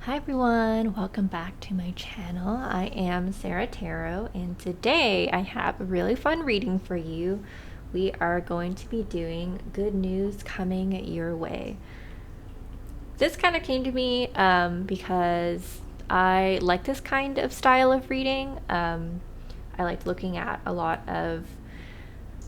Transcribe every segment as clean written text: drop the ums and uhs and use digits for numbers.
Hi everyone, welcome back to my channel. I am Sarah Tarot, and today I have a really fun reading for you. We are going to be doing good news coming your way. This kind of came to me because I like this kind of style of reading. I like looking at a lot of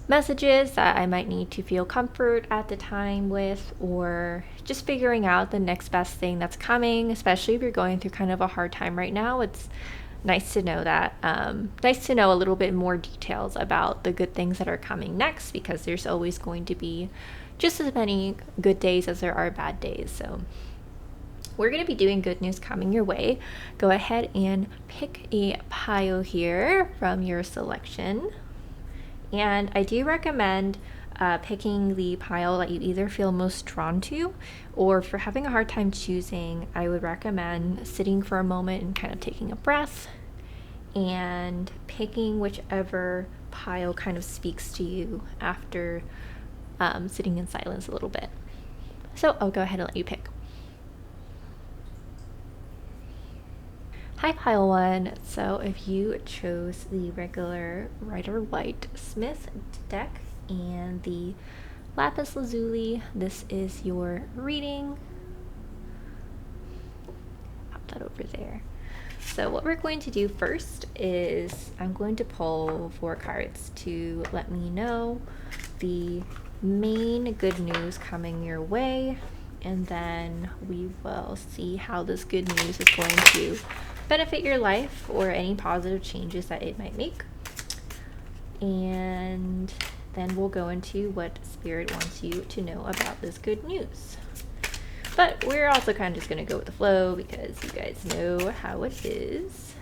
messages that I might need to feel comfort at the time with, or just figuring out the next best thing that's coming, especially if you're going through kind of a hard time right now. It's nice to know that, nice to know a little bit more details about the good things that are coming next, because there's always going to be just as many good days as there are bad days. So we're going to be doing good news coming your way. Go ahead and pick a pile here from your selection. And I do recommend picking the pile that you either feel most drawn to, or if you're having a hard time choosing, I would recommend sitting for a moment and kind of taking a breath and picking whichever pile kind of speaks to you after sitting in silence a little bit. So I'll go ahead and let you pick. Hi, pile one. So if you chose the regular Rider-Waite Smith deck and the lapis lazuli, this is your reading. Pop that over there. So what we're going to do first is I'm going to pull 4 cards to let me know the main good news coming your way, and then we will see how this good news is going to benefit your life or any positive changes that it might make. And then we'll go into what Spirit wants you to know about this good news. But we're also kind of just going to go with the flow because you guys know how it is.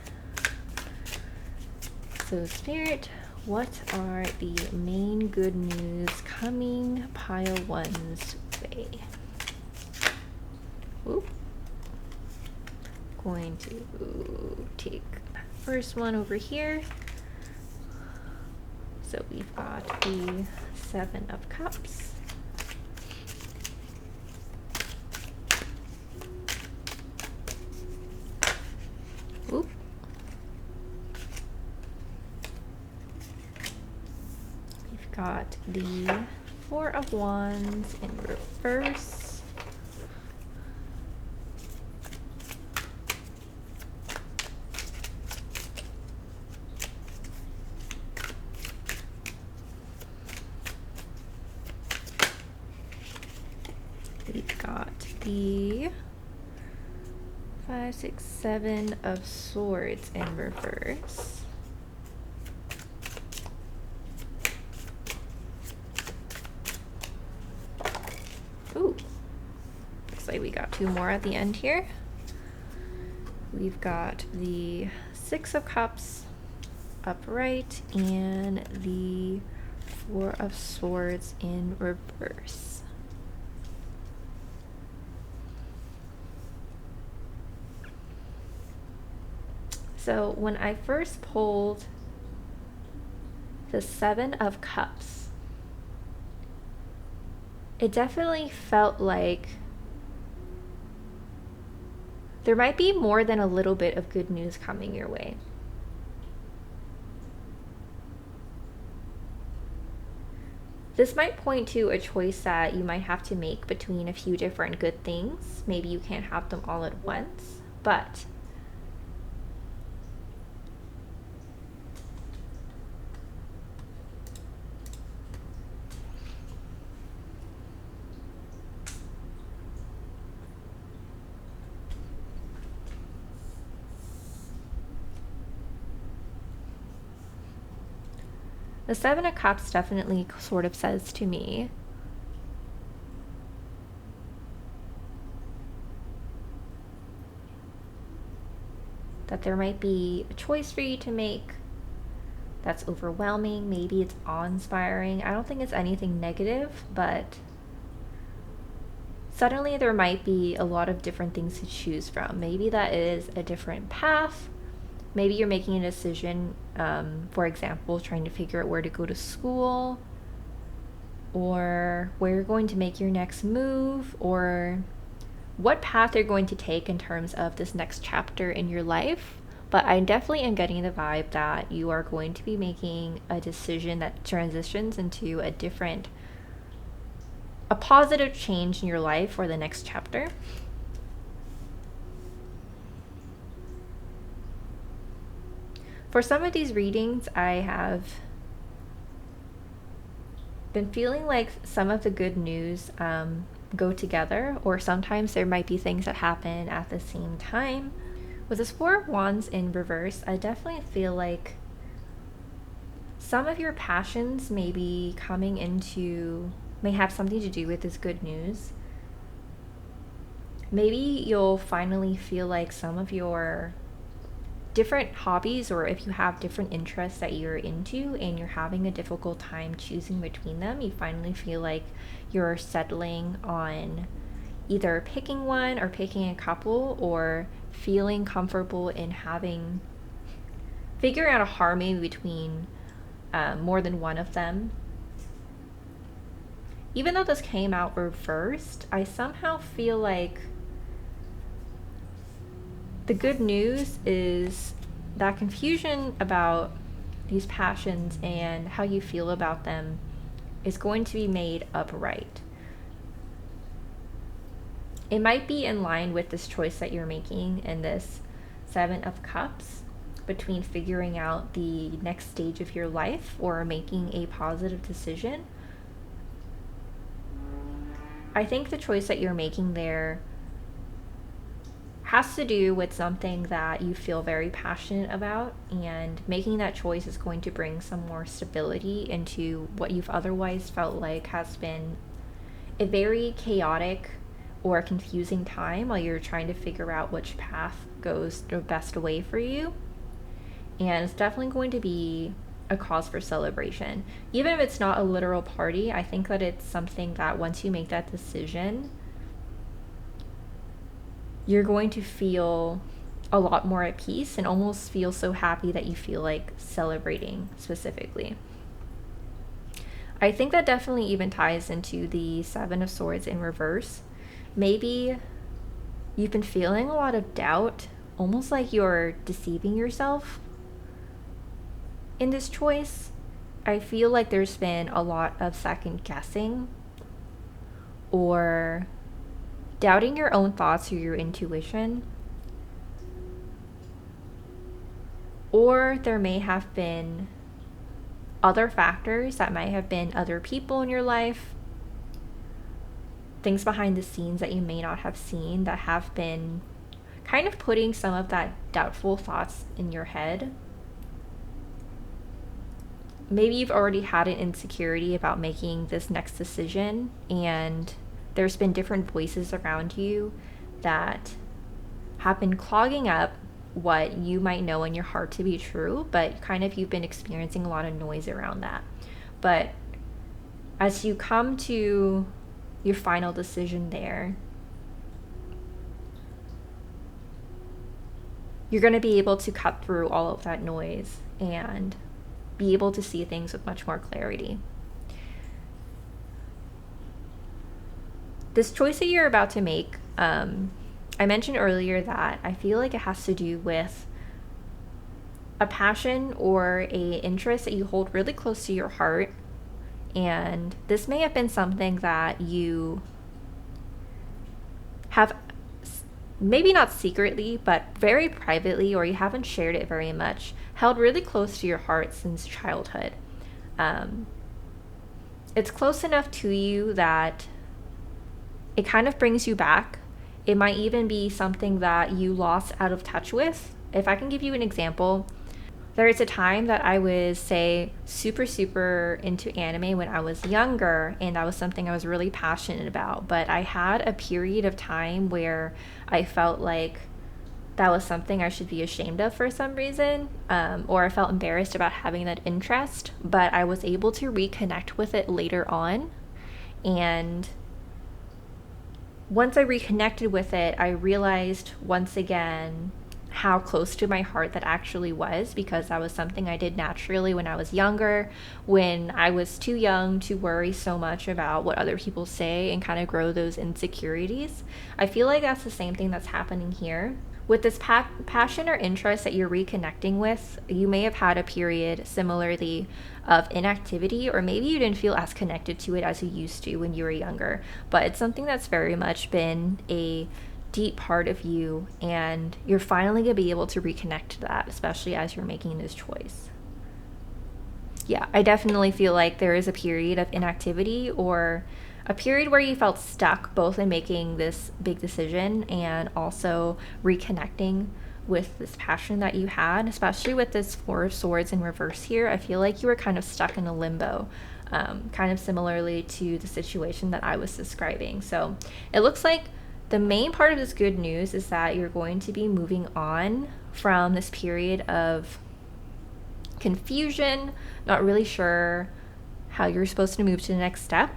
So Spirit, what are the main good news coming pile one's way? Oop. Going to take that first one over here. So we've got the 7 of Cups. Oop. We've got the 4 of Wands in reverse. We've got the 5, 6, 7 of Swords in reverse. Ooh, looks like we got 2 more at the end here. We've got the 6 of Cups upright and the 4 of Swords in reverse. So when I first pulled the 7 of Cups, it definitely felt like there might be more than a little bit of good news coming your way. This might point to a choice that you might have to make between a few different good things. Maybe you can't have them all at once, but the 7 of Cups definitely sort of says to me that there might be a choice for you to make that's overwhelming. Maybe it's awe-inspiring. I don't think it's anything negative, but suddenly there might be a lot of different things to choose from. Maybe that is a different path. Maybe you're making a decision, for example, trying to figure out where to go to school, or where you're going to make your next move, or what path you're going to take in terms of this next chapter in your life. But I definitely am getting the vibe that you are going to be making a decision that transitions into a positive change in your life for the next chapter. For some of these readings, I have been feeling like some of the good news go together, or sometimes there might be things that happen at the same time. With this Four of Wands in reverse, I definitely feel like some of your passions may have something to do with this good news. Maybe you'll finally feel like some of your different hobbies, or if you have different interests that you're into and you're having a difficult time choosing between them, you finally feel like you're settling on either picking one or picking a couple, or feeling comfortable in figuring out a harmony between more than one of them. Even though this came out reversed, I somehow feel like the good news is that confusion about these passions and how you feel about them is going to be made upright. It might be in line with this choice that you're making in this Seven of Cups, between figuring out the next stage of your life or making a positive decision. I think the choice that you're making there has to do with something that you feel very passionate about, and making that choice is going to bring some more stability into what you've otherwise felt like has been a very chaotic or confusing time while you're trying to figure out which path goes the best way for you. And it's definitely going to be a cause for celebration. Even if it's not a literal party, I think that it's something that once you make that decision, you're going to feel a lot more at peace and almost feel so happy that you feel like celebrating specifically. I think that definitely even ties into the Seven of Swords in reverse. Maybe you've been feeling a lot of doubt, almost like you're deceiving yourself in this choice. I feel like there's been a lot of second guessing or doubting your own thoughts or your intuition. Or there may have been other factors that might have been other people in your life, things behind the scenes that you may not have seen that have been kind of putting some of that doubtful thoughts in your head. Maybe you've already had an insecurity about making this next decision, and there's been different voices around you that have been clogging up what you might know in your heart to be true, but kind of you've been experiencing a lot of noise around that. But as you come to your final decision there, you're going to be able to cut through all of that noise and be able to see things with much more clarity. This choice that you're about to make, I mentioned earlier that I feel like it has to do with a passion or a interest that you hold really close to your heart. And this may have been something that you have, maybe not secretly, but very privately, or you haven't shared it very much, held really close to your heart since childhood. It's close enough to you that it kind of brings you back. It might even be something that you lost out of touch with. If I can give you an example, there is a time that I was, say, super into anime when I was younger, and that was something I was really passionate about. But I had a period of time where I felt like that was something I should be ashamed of for some reason, or I felt embarrassed about having that interest. But I was able to reconnect with it later on, and once I reconnected with it, I realized once again how close to my heart that actually was, because that was something I did naturally when I was younger, when I was too young to worry so much about what other people say and kind of grow those insecurities. I feel like that's the same thing that's happening here. With this passion or interest that you're reconnecting with, you may have had a period similarly of inactivity, or maybe you didn't feel as connected to it as you used to when you were younger, but it's something that's very much been a deep part of you, and you're finally going to be able to reconnect to that, especially as you're making this choice. Yeah, I definitely feel like there is a period of inactivity, or a period where you felt stuck both in making this big decision and also reconnecting with this passion that you had, especially with this Four of Swords in reverse here. I feel like you were kind of stuck in a limbo, kind of similarly to the situation that I was describing. So it looks like the main part of this good news is that you're going to be moving on from this period of confusion, not really sure how you're supposed to move to the next step.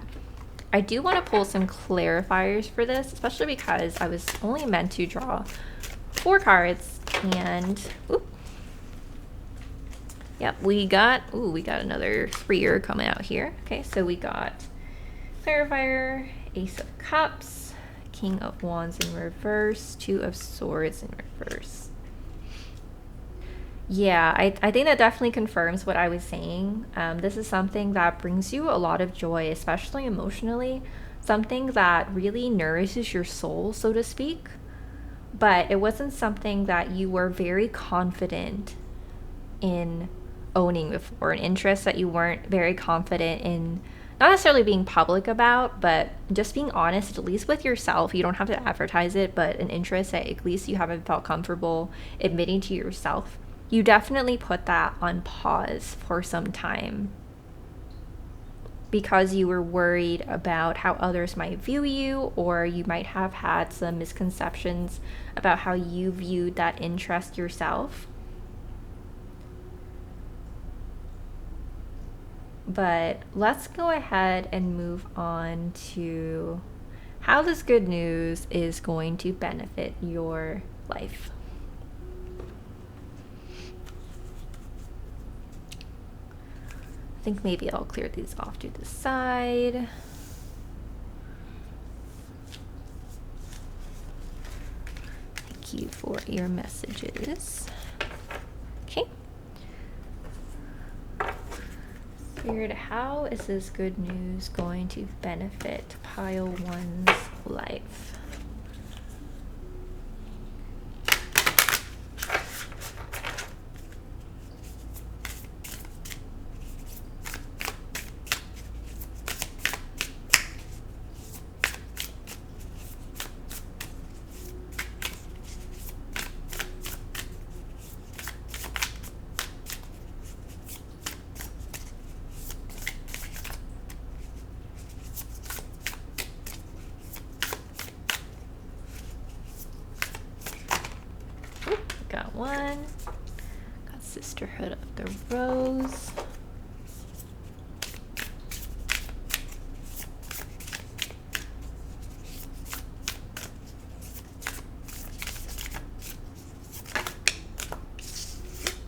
I do want to pull some clarifiers for this, especially because I was only meant to draw 4 cards, and yep, we got another 3er coming out here. Okay, so we got clarifier, Ace of Cups, King of Wands in reverse, 2 of Swords in reverse. Yeah, I think that definitely confirms what I was saying. This is something that brings you a lot of joy, especially emotionally, something that really nourishes your soul, so to speak. But it wasn't something that you were very confident in owning before, an interest that you weren't very confident in, not necessarily being public about, but just being honest, at least with yourself. You don't have to advertise it, but an interest that at least you haven't felt comfortable admitting to yourself. You definitely put that on pause for some time because you were worried about how others might view you, or you might have had some misconceptions about how you viewed that interest yourself. But let's go ahead and move on to how this good news is going to benefit your life. I think maybe I'll clear these off to the side. Thank you for your messages. Okay. Figured, how is this good news going to benefit pile 1's life? Got 1. Got Sisterhood of the Rose.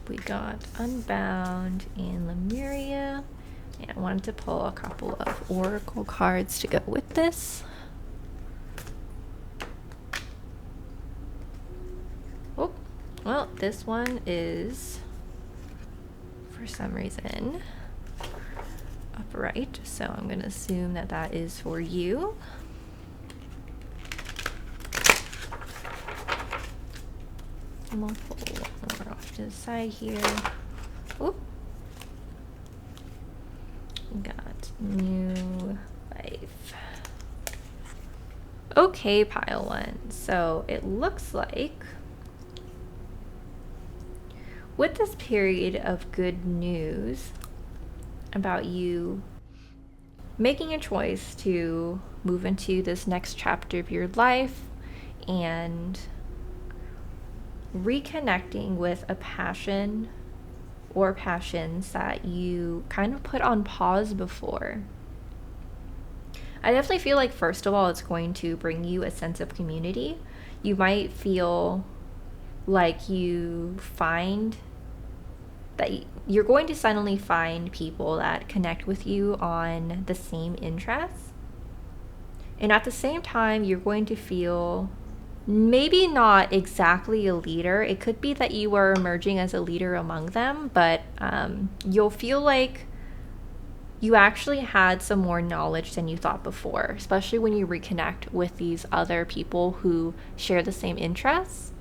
We got Unbound and Lemuria. And I wanted to pull a couple of oracle cards to go with this. Well, this one is, for some reason, upright, so I'm going to assume that that is for you. And we'll pull one more off to the side here. Oop. Got New Life. Okay, pile 1. So it looks like with this period of good news about you making a choice to move into this next chapter of your life and reconnecting with a passion or passions that you kind of put on pause before, I definitely feel like, first of all, it's going to bring you a sense of community. You might feel like you're going to suddenly find people that connect with you on the same interests. And at the same time, you're going to feel maybe not exactly a leader. It could be that you are emerging as a leader among them, but you'll feel like you actually had some more knowledge than you thought before, especially when you reconnect with these other people who share the same interests.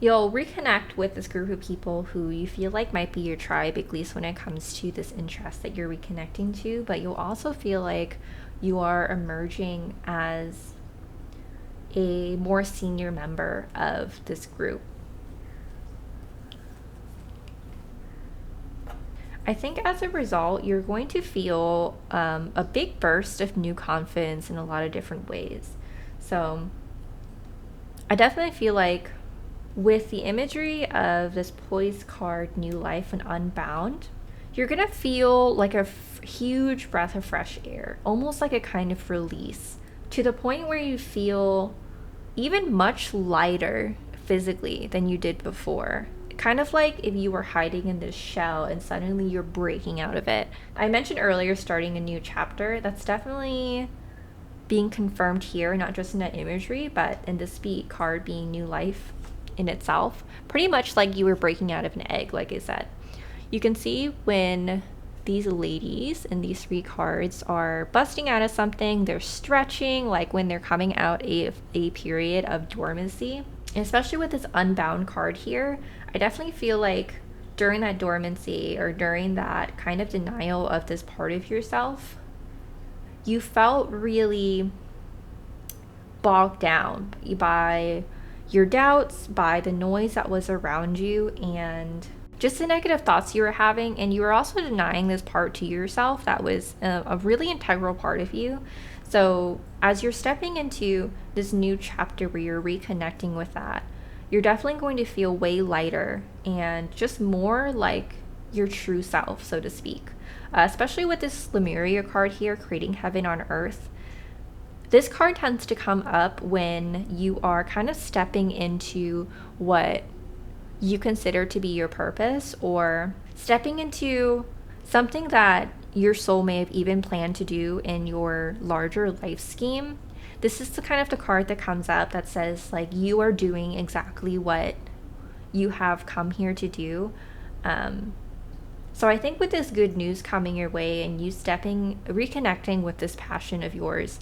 You'll reconnect with this group of people who you feel like might be your tribe, at least when it comes to this interest that you're reconnecting to, but you'll also feel like you are emerging as a more senior member of this group. I think as a result, you're going to feel a big burst of new confidence in a lot of different ways. So I definitely feel like with the imagery of this poised card, New Life and Unbound, you're going to feel like a huge breath of fresh air, almost like a kind of release, to the point where you feel even much lighter physically than you did before. Kind of like if you were hiding in this shell and suddenly you're breaking out of it. I mentioned earlier starting a new chapter. That's definitely being confirmed here, not just in that imagery, but in this card being new life in itself. Pretty much like you were breaking out of an egg, like I said. You can see when these ladies in these 3 cards are busting out of something, they're stretching, like when they're coming out of a period of dormancy. And especially with this Unbound card here, I definitely feel like during that dormancy or during that kind of denial of this part of yourself, you felt really bogged down by your doubts, by the noise that was around you, and just the negative thoughts you were having. And you were also denying this part to yourself that was a really integral part of you. So as you're stepping into this new chapter where you're reconnecting with that, you're definitely going to feel way lighter and just more like your true self, so to speak. Especially with this Lemuria card here, creating heaven on earth. This card tends to come up when you are kind of stepping into what you consider to be your purpose, or stepping into something that your soul may have even planned to do in your larger life scheme. This is the kind of the card that comes up that says like you are doing exactly what you have come here to do. So I think with this good news coming your way and you reconnecting with this passion of yours,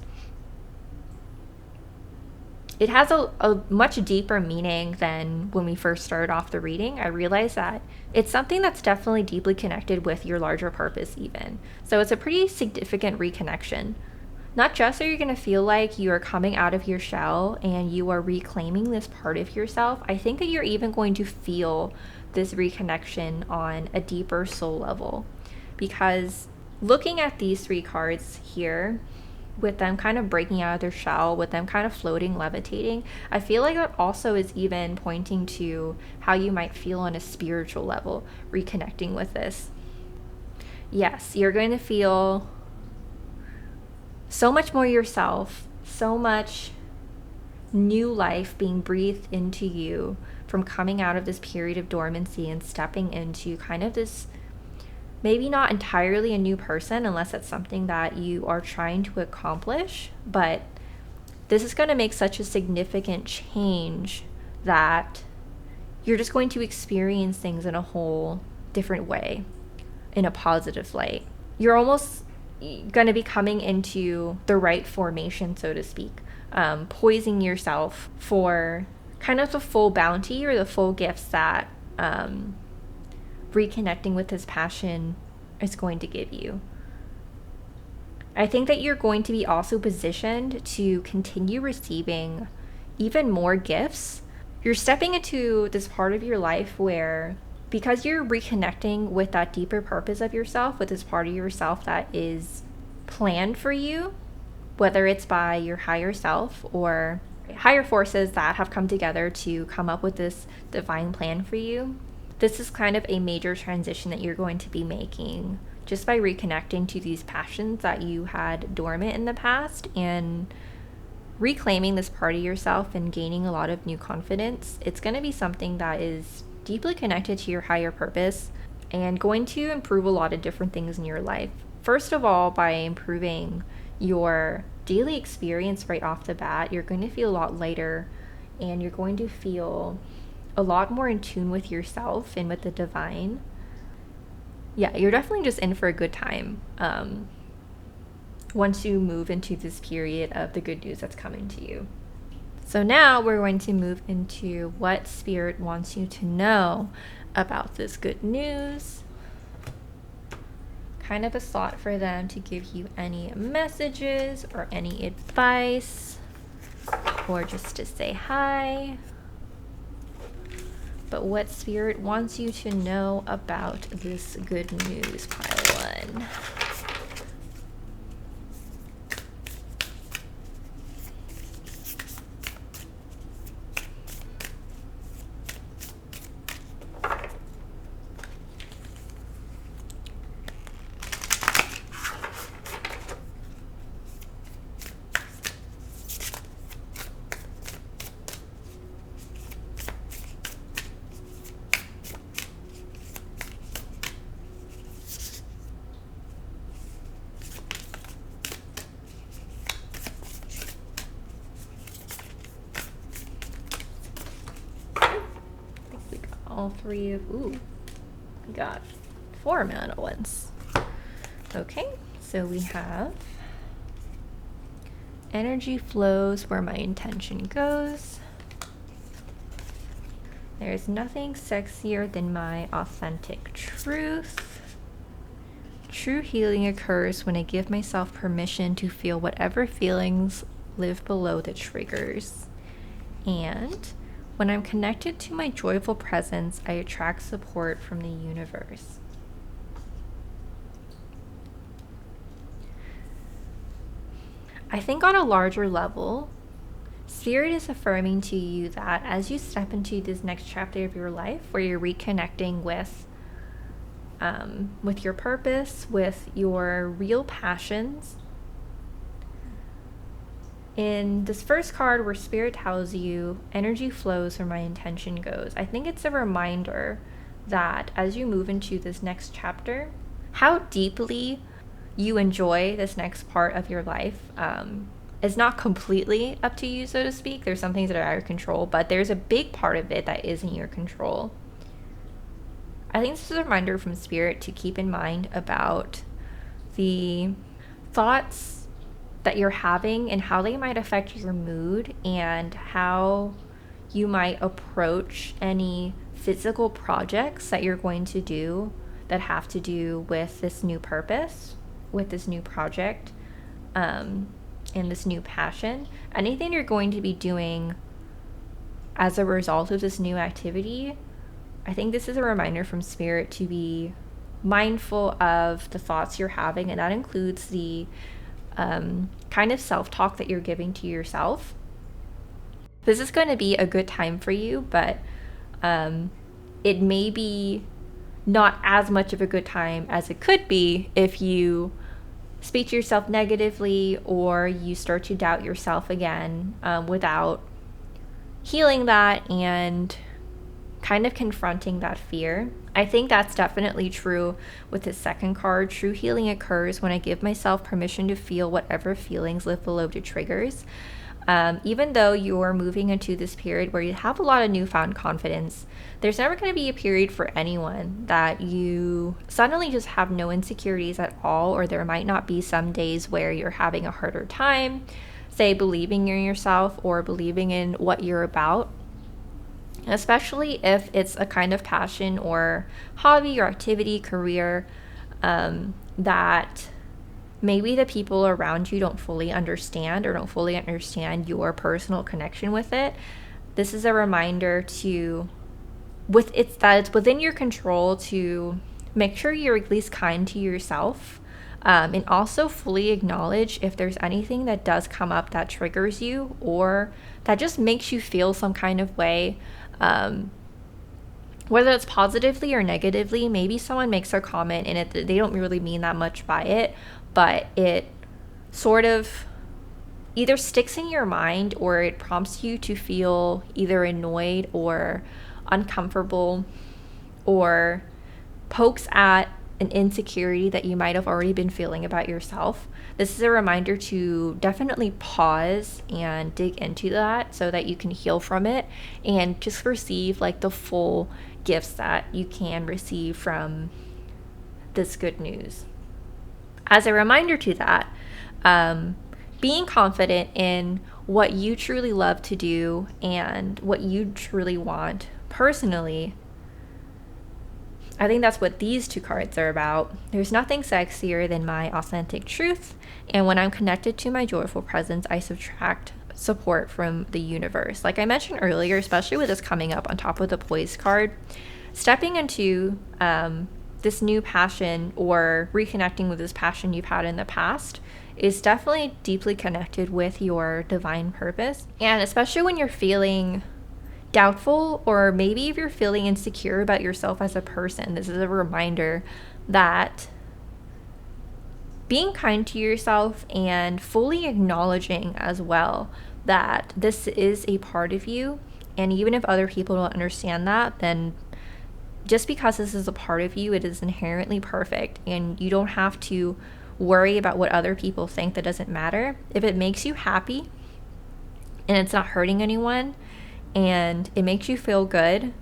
it has a much deeper meaning than when we first started off the reading. I realized that it's something that's definitely deeply connected with your larger purpose even. So it's a pretty significant reconnection. Not just are you going to feel like you are coming out of your shell and you are reclaiming this part of yourself, I think that you're even going to feel this reconnection on a deeper soul level. Because looking at these 3 cards here, with them kind of breaking out of their shell, with them kind of floating, levitating, I feel like that also is even pointing to how you might feel on a spiritual level, reconnecting with this. Yes, you're going to feel so much more yourself, so much new life being breathed into you from coming out of this period of dormancy and stepping into kind of this, maybe not entirely a new person unless it's something that you are trying to accomplish, but this is going to make such a significant change that you're just going to experience things in a whole different way, in a positive light. You're almost going to be coming into the right formation, so to speak, poising yourself for kind of the full bounty or the full gifts that reconnecting with his passion is going to give you. I think that you're going to be also positioned to continue receiving even more gifts. You're stepping into this part of your life where, because you're reconnecting with that deeper purpose of yourself, with this part of yourself that is planned for you, whether it's by your higher self or higher forces that have come together to come up with this divine plan for you, this is kind of a major transition that you're going to be making just by reconnecting to these passions that you had dormant in the past and reclaiming this part of yourself and gaining a lot of new confidence. It's going to be something that is deeply connected to your higher purpose and going to improve a lot of different things in your life. First of all, by improving your daily experience right off the bat, you're going to feel a lot lighter and you're going to feel a lot more in tune with yourself and with the divine. Yeah, you're definitely just in for a good time once you move into this period of the good news that's coming to you. So now we're going to move into what Spirit wants you to know about this good news. Kind of a slot for them to give you any messages or any advice or just to say hi. But what Spirit wants you to know about this good news, pile one. All three of, we got 4 amount at once. Okay, so we have energy flows where my intention goes. There's nothing sexier than my authentic truth. True healing occurs when I give myself permission to feel whatever feelings live below the triggers. And when I'm connected to my joyful presence, I attract support from the universe. I think on a larger level, Spirit is affirming to you that as you step into this next chapter of your life, where you're reconnecting with your purpose, with your real passions. In this first card where Spirit tells you energy flows where my intention goes, I think it's a reminder that as you move into this next chapter, how deeply you enjoy this next part of your life is not completely up to you, so to speak. There's some things that are out of control, but there's a big part of it that is in your control. I think this is a reminder from Spirit to keep in mind about the thoughts that you're having and how they might affect your mood and how you might approach any physical projects that you're going to do that have to do with this new purpose, with this new project, and this new passion. Anything you're going to be doing as a result of this new activity, I think this is a reminder from Spirit to be mindful of the thoughts you're having, and that includes the kind of self-talk that you're giving to yourself. This is going to be a good time for you, but it may be not as much of a good time as it could be if you speak to yourself negatively or you start to doubt yourself again without healing that and kind of confronting that fear. I think that's definitely true with the second card. True healing occurs when I give myself permission to feel whatever feelings live below the triggers. Even though you're moving into this period where you have a lot of newfound confidence, there's never going to be a period for anyone that you suddenly just have no insecurities at all, or there might not be some days where you're having a harder time, say, believing in yourself or believing in what you're about. Especially if it's a kind of passion or hobby or activity, career, that maybe the people around you don't fully understand or don't fully understand your personal connection with it. This is a reminder to, that it's within your control to make sure you're at least kind to yourself, and also fully acknowledge if there's anything that does come up that triggers you or that just makes you feel some kind of way. Whether it's positively or negatively. Maybe someone makes a comment and they don't really mean that much by it, but it sort of either sticks in your mind or it prompts you to feel either annoyed or uncomfortable, or pokes at an insecurity that you might have already been feeling about yourself. This is a reminder to definitely pause and dig into that so that you can heal from it and just receive like the full gifts that you can receive from this good news. As a reminder to that, being confident in what you truly love to do and what you truly want personally, I think that's what these two cards are about. There's nothing sexier than my authentic truth, and when I'm connected to my joyful presence, I subtract support from the universe. Like I mentioned earlier, especially with this coming up on top of the Poise card, stepping into this new passion or reconnecting with this passion you've had in the past is definitely deeply connected with your divine purpose. And especially when you're feeling doubtful, or maybe if you're feeling insecure about yourself as a person, this is a reminder that being kind to yourself and fully acknowledging as well that this is a part of you, and even if other people don't understand that, then just because this is a part of you, it is inherently perfect, and you don't have to worry about what other people think. That doesn't matter. If it makes you happy and it's not hurting anyone and it makes you feel good,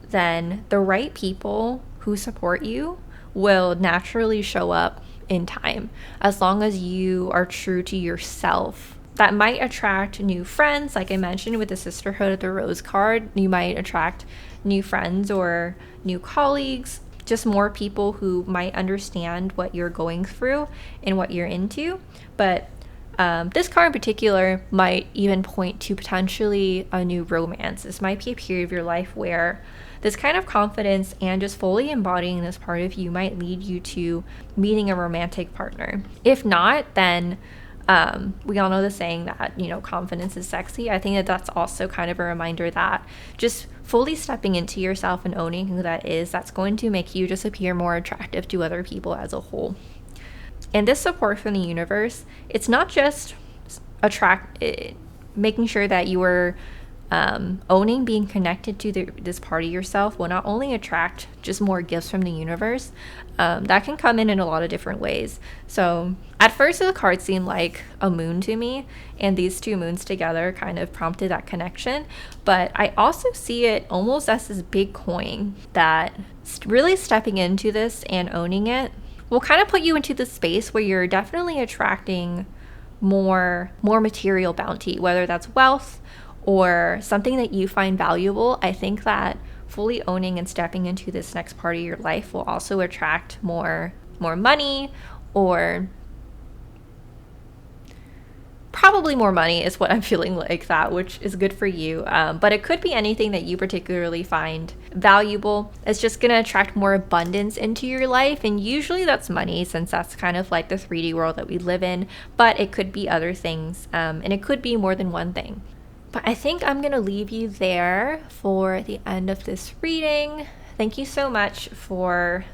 then the right people who support you will naturally show up in time, as long as you are true to yourself. That might attract new friends. Like I mentioned with the Sisterhood of the Rose card, you might attract new friends or new colleagues, just more people who might understand what you're going through and what you're into. But this card in particular might even point to potentially a new romance. This might be a period of your life where this kind of confidence and just fully embodying this part of you might lead you to meeting a romantic partner. If not, then we all know the saying that, confidence is sexy. I think that that's also kind of a reminder that just fully stepping into yourself and owning who that is, that's going to make you just appear more attractive to other people as a whole. And this support from the universe, it's not just making sure that you are owning being connected to this part of yourself will not only attract just more gifts from the universe, that can come in a lot of different ways. So at first the card seemed like a moon to me, and these two moons together kind of prompted that connection. But I also see it almost as this big coin that really stepping into this and owning it will kind of put you into the space where you're definitely attracting more material bounty, whether that's wealth or something that you find valuable. I think that fully owning and stepping into this next part of your life will also attract more money, or probably more money is what I'm feeling like that, which is good for you. But it could be anything that you particularly find valuable. It's just going to attract more abundance into your life. And usually that's money, since that's kind of like the 3D world that we live in. But it could be other things, and it could be more than one thing. But I think I'm going to leave you there for the end of this reading. Thank you so much for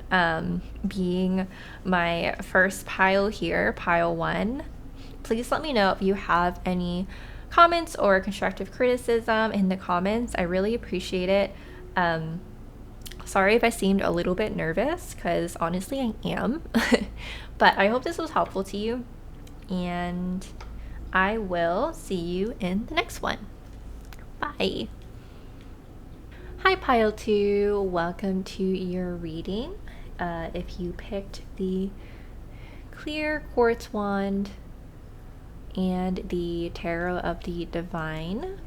being my first pile here, pile 1. Please let me know if you have any comments or constructive criticism in the comments. I really appreciate it. Sorry if I seemed a little bit nervous, because honestly I am. But I hope this was helpful to you, and I will see you in the next one. Bye. Hi pile 2, welcome to your reading. If you picked the clear quartz wand and the Tarot of the Divine,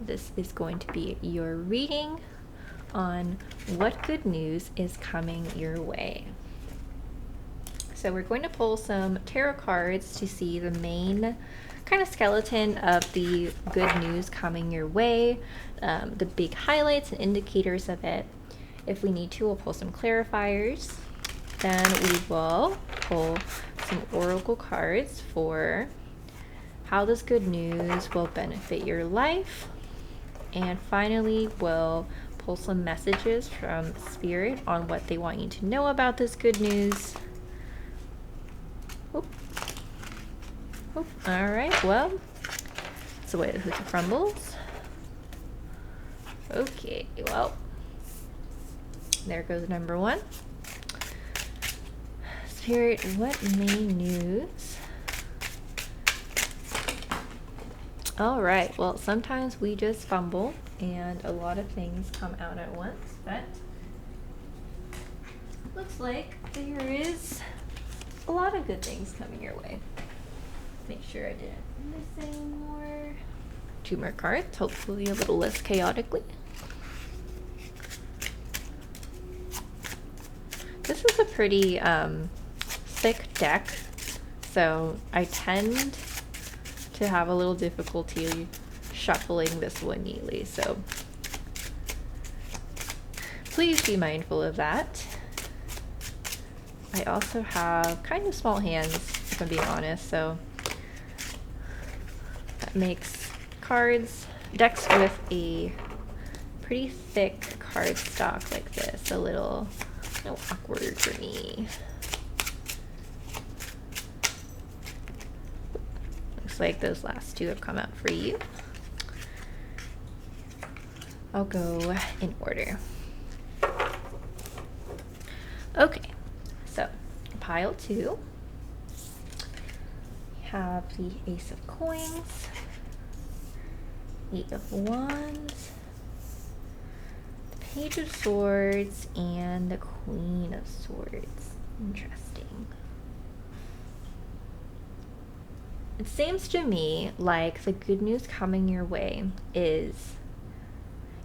this is going to be your reading on what good news is coming your way. So we're going to pull some tarot cards to see the main kind of skeleton of the good news coming your way, the big highlights and indicators of it. If we need to, we'll pull some clarifiers. Then we will pull some oracle cards for how this good news will benefit your life. And finally, we'll pull some messages from Spirit on what they want you to know about this good news. Oop. Oh, all right, well, it's the way the hoochie crumbles. Okay, well, there goes number 1. Spirit, what main news? All right, well, sometimes we just fumble and a lot of things come out at once, but looks like there is a lot of good things coming your way. Make sure I didn't miss any more. 2 more cards, hopefully a little less chaotically. This is a pretty thick deck, so I tend to have a little difficulty shuffling this one neatly, so please be mindful of that. I also have kind of small hands, if I'm being honest, so that makes decks with a pretty thick card stock like this a little awkward for me. Looks like those last 2 have come out for you. I'll go in order. Okay, so pile 2. We have the Ace of Coins, 8 of Wands, the Page of Swords, and the Queen of Swords. Interesting. It seems to me like the good news coming your way is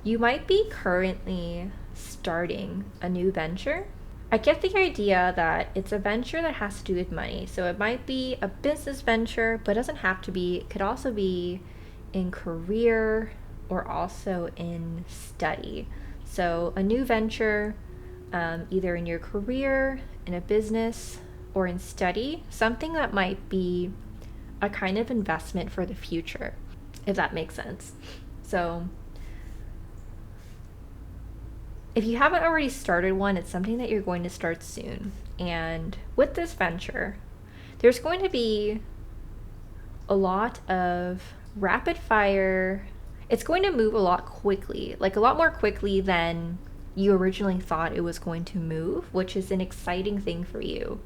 you might be currently starting a new venture. I get the idea that it's a venture that has to do with money. So it might be a business venture, but it doesn't have to be. It could also be in career or also in study. So a new venture, either in your career, in a business, or in study, something that might be a kind of investment for the future, if that makes sense. So if you haven't already started one, it's something that you're going to start soon. And with this venture, there's going to be a lot of rapid fire. It's going to move a lot quickly, like a lot more quickly than you originally thought it was going to move, which is an exciting thing for you.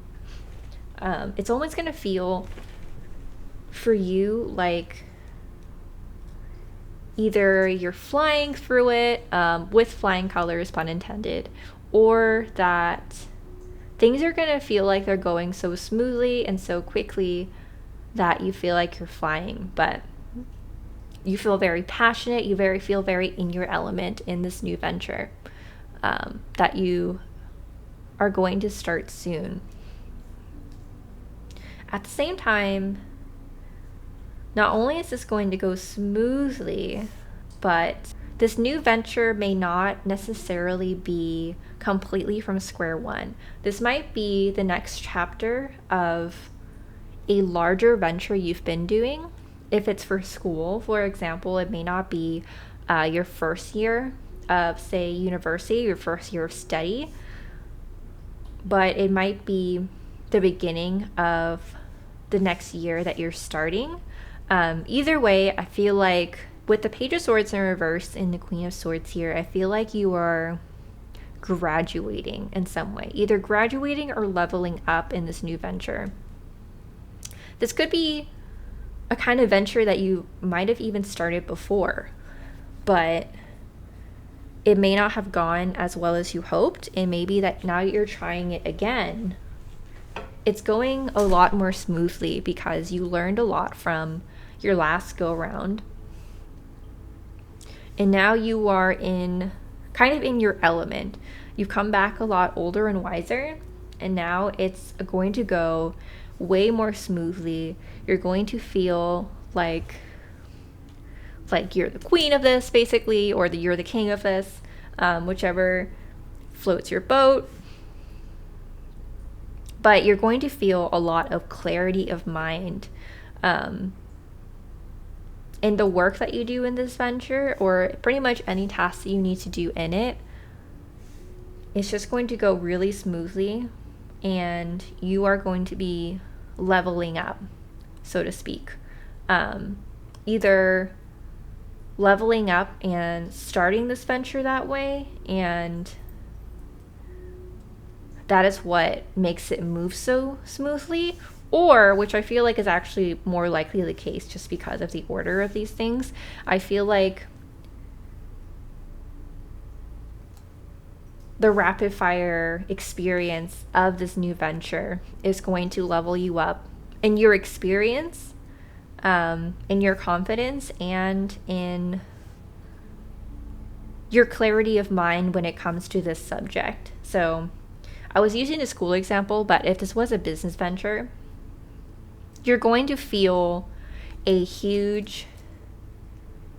It's almost going to feel for you like either you're flying through it, with flying colors, pun intended, or that things are going to feel like they're going so smoothly and so quickly that you feel like you're flying, but you feel very passionate, feel very in your element in this new venture that you are going to start soon. At the same time, not only is this going to go smoothly, but this new venture may not necessarily be completely from square one. This might be the next chapter of a larger venture you've been doing. If it's for school, for example, it may not be your first year of, say, university, your first year of study, but it might be the beginning of the next year that you're starting. Either way, I feel like with the Page of Swords in reverse and the Queen of Swords here, I feel like you are graduating in some way, either graduating or leveling up in this new venture. This could be a kind of venture that you might have even started before, but it may not have gone as well as you hoped, and maybe that now you're trying it again, it's going a lot more smoothly because you learned a lot from your last go around, and now you are kind of in your element. You've come back a lot older and wiser, and now it's going to go way more smoothly. You're going to feel like you're the queen of this, basically, or you're the king of this, whichever floats your boat. But you're going to feel a lot of clarity of mind in the work that you do in this venture, or pretty much any task that you need to do in it. It's just going to go really smoothly, and you are going to be leveling up so to speak. Either leveling up and starting this venture that way, and that is what makes it move so smoothly, or, which I feel like is actually more likely the case just because of the order of these things, I feel like the rapid fire experience of this new venture is going to level you up in your experience, in your confidence, and in your clarity of mind when it comes to this subject. So I was using a school example, but if this was a business venture, you're going to feel a huge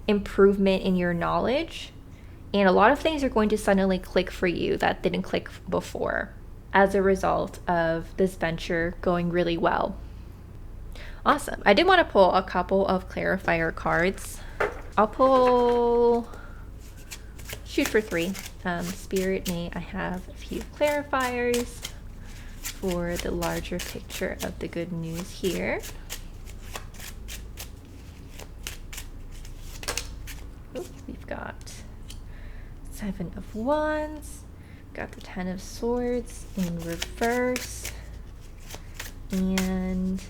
improvement in your knowledge, and a lot of things are going to suddenly click for you that didn't click before as a result of this venture going really well. Awesome. I did want to pull a couple of clarifier cards. I'll shoot for 3. Spirit, may I have a few clarifiers for the larger picture of the good news here. Oops, we've got 7 of Wands, got the 10 of Swords in reverse, and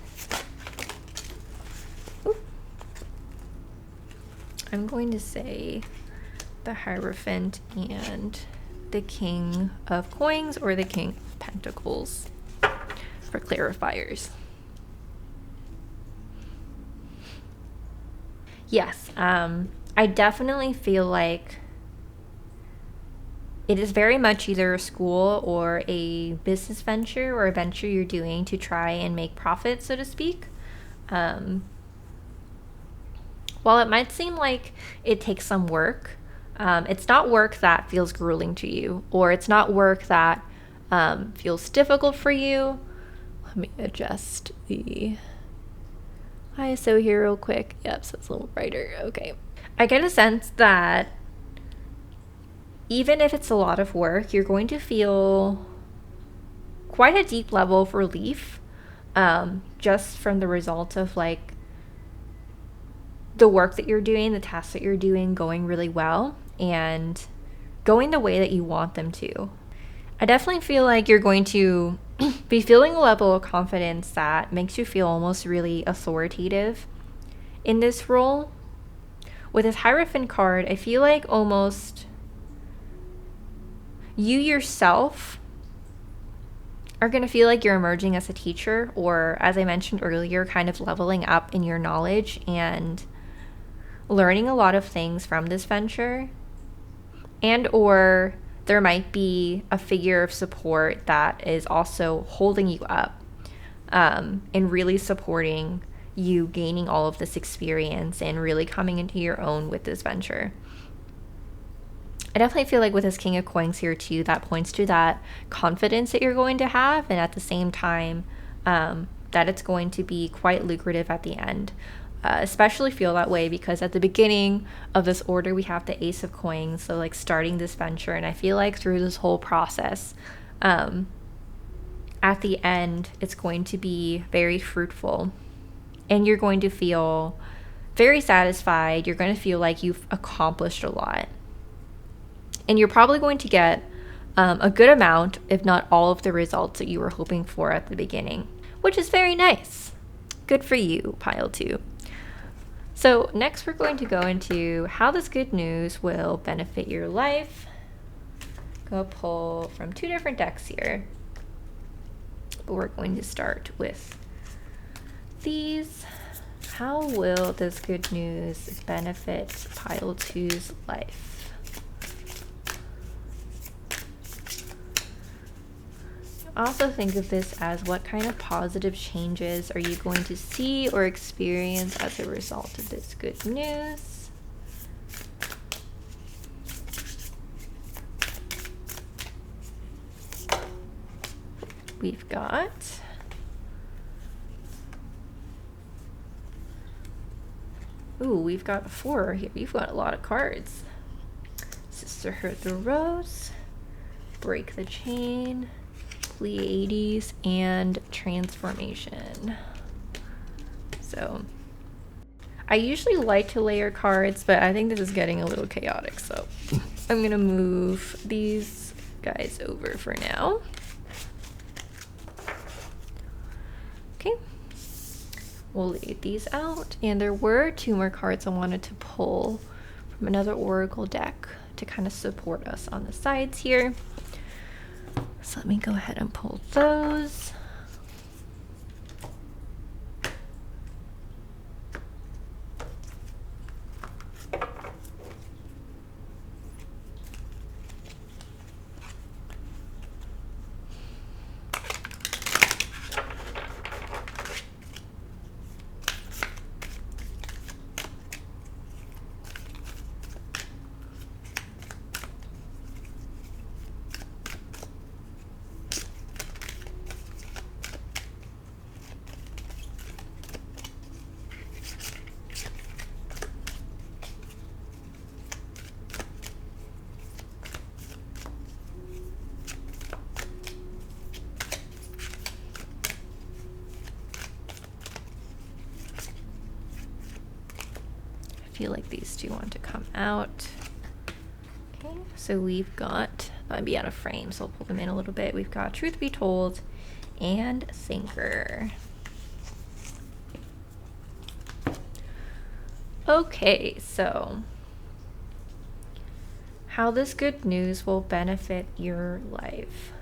I'm going to say the Hierophant and the King of Coins, or the King of Pentacles, for clarifiers. Yes, I definitely feel like it is very much either a school or a business venture, or a venture you're doing to try and make profit, so to speak. While it might seem like it takes some work, it's not work that feels grueling to you, or it's not work that feels difficult for you. Let me adjust the ISO here real quick. Yep, so it's a little brighter. Okay. I get a sense that even if it's a lot of work, you're going to feel quite a deep level of relief, just from the result of like the work that you're doing, the tasks that you're doing going really well and going the way that you want them to. I definitely feel like you're going to be feeling a level of confidence that makes you feel almost really authoritative in this role. With this Hierophant card, I feel like almost you yourself are going to feel like you're emerging as a teacher, or, as I mentioned earlier, kind of leveling up in your knowledge and learning a lot of things from this venture. And or there might be a figure of support that is also holding you up, and really supporting you gaining all of this experience and really coming into your own with this venture. I definitely feel like with this King of Coins here too, that points to that confidence that you're going to have, and at the same time, that it's going to be quite lucrative at the end. Especially feel that way because at the beginning of this order, we have the Ace of Coins, so like starting this venture, and I feel like through this whole process, at the end, it's going to be very fruitful, and you're going to feel very satisfied. You're going to feel like you've accomplished a lot. And you're probably going to get a good amount, if not all of the results that you were hoping for at the beginning, which is very nice. Good for you, pile 2. So next we're going to go into how this good news will benefit your life. Go pull from 2 different decks here. But we're going to start with these. How will this good news benefit pile 2's life? Also think of this as what kind of positive changes are you going to see or experience as a result of this good news. We've got we've got 4 here. You've got a lot of cards. Sisterhood the Rose, Break the Chain, Pleiades, and Transformation. So I usually like to layer cards, but I think this is getting a little chaotic. So I'm going to move these guys over for now. Okay. We'll lay these out. And there were 2 more cards I wanted to pull from another Oracle deck to kind of support us on the sides here. So let me go ahead and pull those. I feel like these 2 want to come out. Okay, so we've got, I'd be out of frame, so I'll pull them in a little bit. We've got Truth Be Told and Thinker. Okay, so how this good news will benefit your life.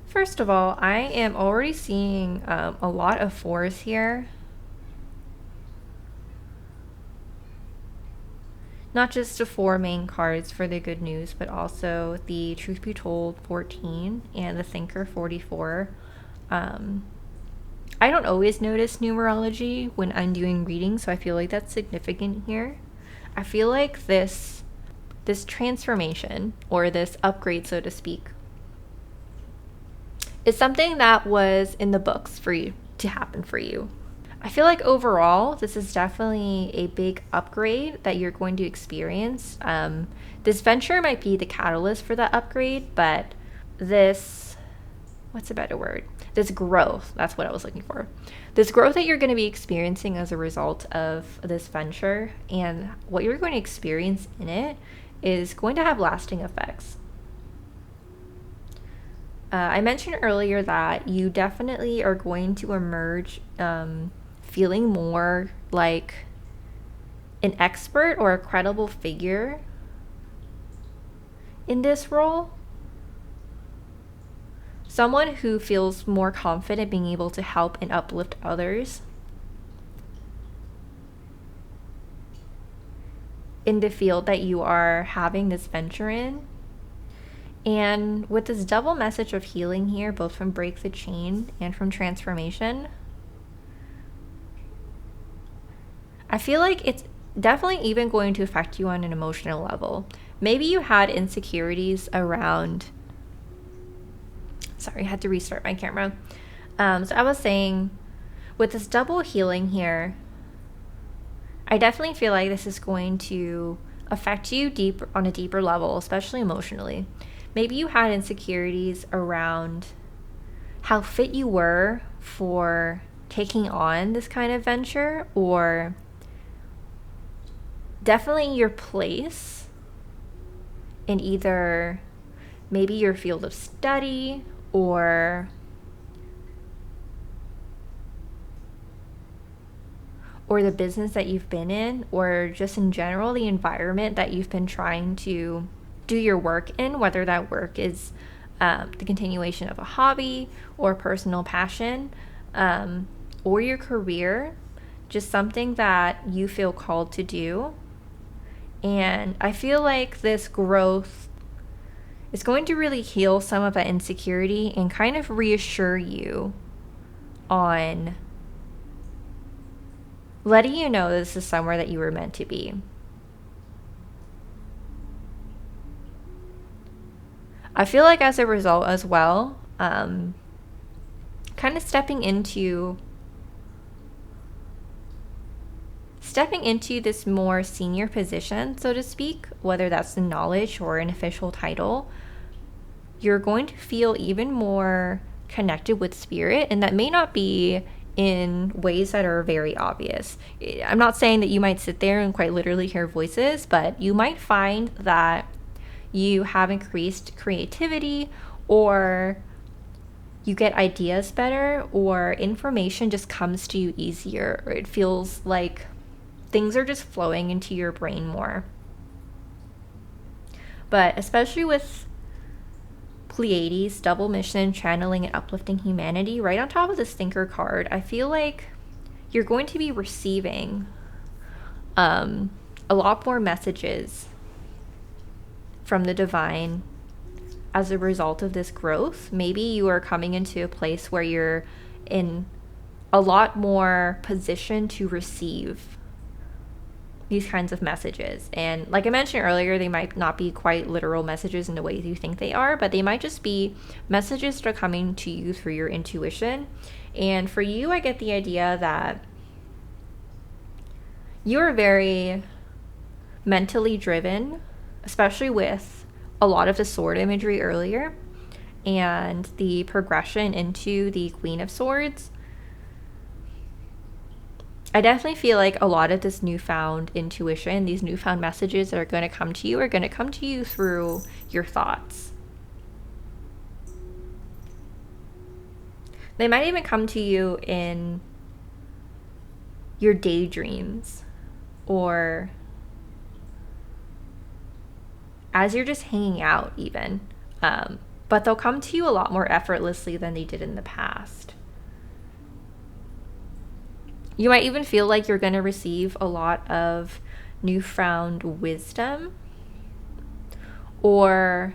First of all, I am already seeing a lot of 4s here. Not just the 4 main cards for the good news, but also the Truth Be Told 14 and the Thinker 44. I don't always notice numerology when I'm doing readings, so I feel like that's significant here. I feel like this transformation, or this upgrade, so to speak, is something that was in the books for you to happen for you. I feel like overall, this is definitely a big upgrade that you're going to experience. This venture might be the catalyst for that upgrade, but this, what's a better word? This growth, that's what I was looking for. This growth that you're going to be experiencing as a result of this venture, and what you're going to experience in it, is going to have lasting effects. I mentioned earlier that you definitely are going to emerge feeling more like an expert or a credible figure in this role. Someone who feels more confident being able to help and uplift others in the field that you are having this venture in. And with this double message of healing here, both from Break the Chain and from Transformation, I feel like it's definitely even going to affect you on an emotional level. Maybe you had insecurities around... Sorry, I had to restart my camera. So I was saying, with this double healing here, I definitely feel like this is going to affect you on a deeper level, especially emotionally. Maybe you had insecurities around how fit you were for taking on this kind of venture, or definitely your place in either maybe your field of study or the business that you've been in, or just in general the environment that you've been trying to do your work in, whether that work is the continuation of a hobby or personal passion, or your career, just something that you feel called to do. And I feel like this growth is going to really heal some of that insecurity and kind of reassure you on letting you know this is somewhere that you were meant to be. I feel like as a result as well, kind of stepping into this more senior position, so to speak, whether that's in knowledge or an official title, you're going to feel even more connected with spirit. And that may not be in ways that are very obvious. I'm not saying that you might sit there and quite literally hear voices, but you might find that you have increased creativity, or you get ideas better, or information just comes to you easier, or it feels like things are just flowing into your brain more. But especially with Pleiades, double mission, channeling, and uplifting humanity, right on top of this thinker card, I feel like you're going to be receiving a lot more messages from the divine as a result of this growth. Maybe you are coming into a place where you're in a lot more position to receive these kinds of messages. And like I mentioned earlier, they might not be quite literal messages in the way you think they are, but they might just be messages that are coming to you through your intuition. And for you, I get the idea that you're very mentally driven, especially with a lot of the sword imagery earlier and the progression into the Queen of Swords. I definitely feel like a lot of this newfound intuition, these newfound messages that are going to come to you, are going to come to you through your thoughts. They might even come to you in your daydreams, or as you're just hanging out even. But they'll come to you a lot more effortlessly than they did in the past. You might even feel like you're going to receive a lot of newfound wisdom, or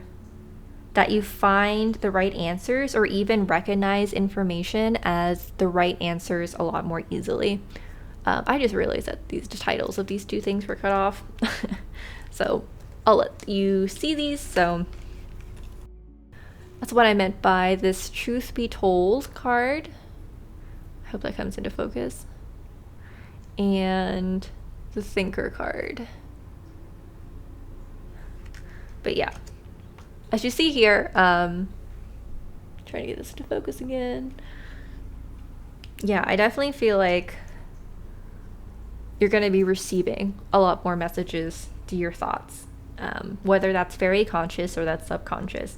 that you find the right answers, or even recognize information as the right answers a lot more easily. I just realized that the titles of these two things were cut off. So I'll let you see these. So that's what I meant by this Truth Be Told card. I hope that comes into focus. And the Thinker card. But yeah, as you see here, trying to get this to focus again. Yeah, I definitely feel like you're going to be receiving a lot more messages to your thoughts, whether that's very conscious or that's subconscious.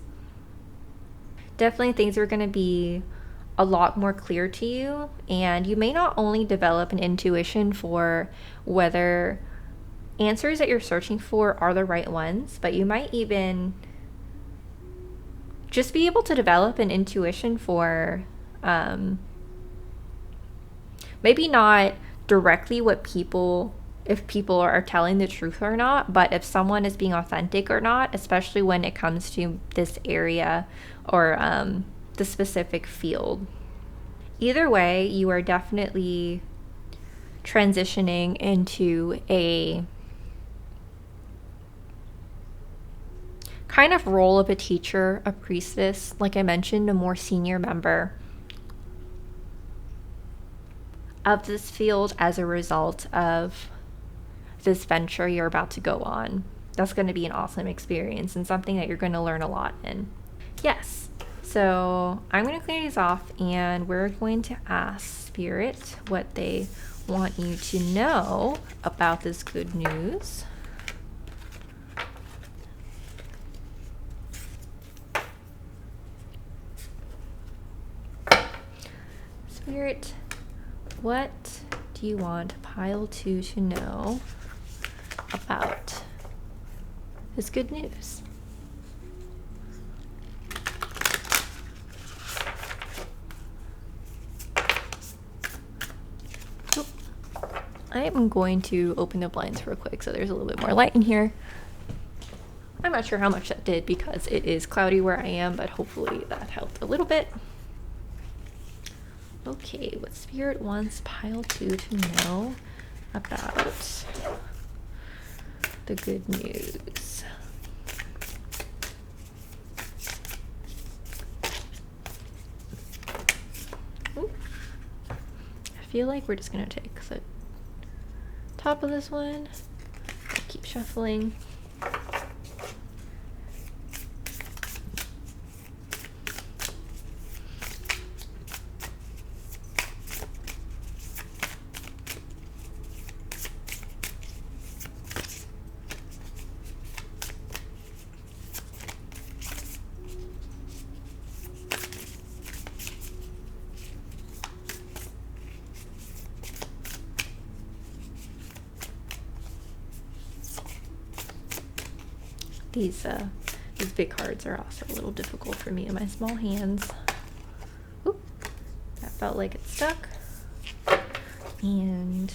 Definitely things are going to be a lot more clear to you, and you may not only develop an intuition for whether answers that you're searching for are the right ones, but you might even just be able to develop an intuition for maybe not directly if people are telling the truth or not, but if someone is being authentic or not, especially when it comes to this area or the specific field. Either way, you are definitely transitioning into a kind of role of a teacher, a priestess, like I mentioned, a more senior member of this field as a result of this venture you're about to go on. That's going to be an awesome experience and something that you're going to learn a lot in. Yes. So I'm going to clear these off, and we're going to ask Spirit what they want you to know about this good news. Spirit, what do you want pile 2 to know about this good news? I am going to open the blinds real quick so there's a little bit more light in here. I'm not sure how much that did because it is cloudy where I am, but hopefully that helped a little bit. Okay, what Spirit wants pile 2 to know about the good news. Ooh. I feel like we're just gonna take the top of this one. I'll keep shuffling. These big cards are also a little difficult for me in my small hands. Oop, that felt like it stuck. And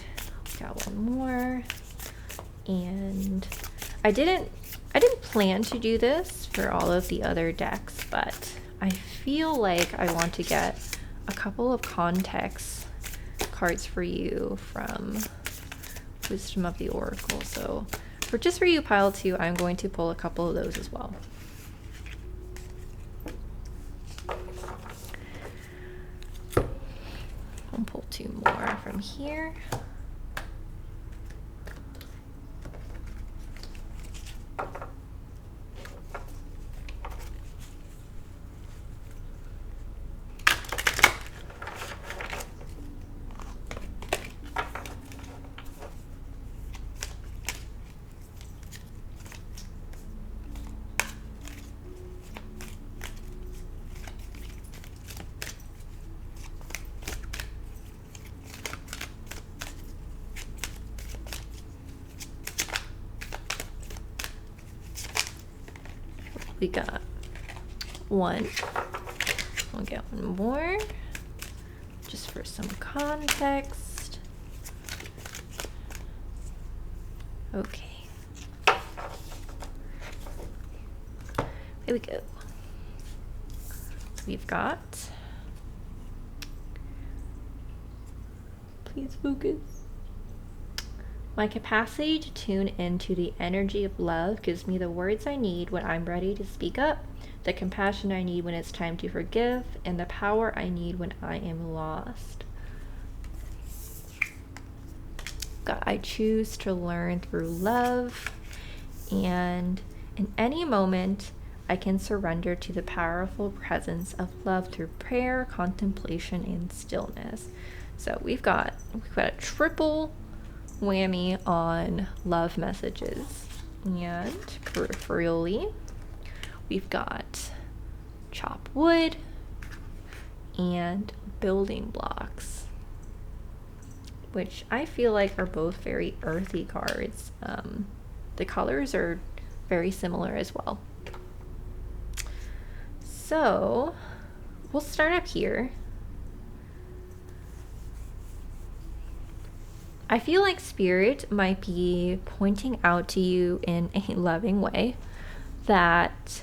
got one more. And I didn't plan to do this for all of the other decks, but I feel like I want to get a couple of context cards for you from Wisdom of the Oracle. So for you, pile 2, I'm going to pull a couple of those as well. I'll pull 2 more from here. We got one. We'll get one more just for some context. Okay. Here we go. So we've got, please focus. My capacity to tune into the energy of love gives me the words I need when I'm ready to speak up, the compassion I need when it's time to forgive, and the power I need when I am lost. God, I choose to learn through love, and in any moment, I can surrender to the powerful presence of love through prayer, contemplation, and stillness. So we've got a triple whammy on love messages. And peripherally, we've got chop wood and building blocks, which I feel like are both very earthy cards. The colors are very similar as well. So we'll start up here. I feel like Spirit might be pointing out to you in a loving way that,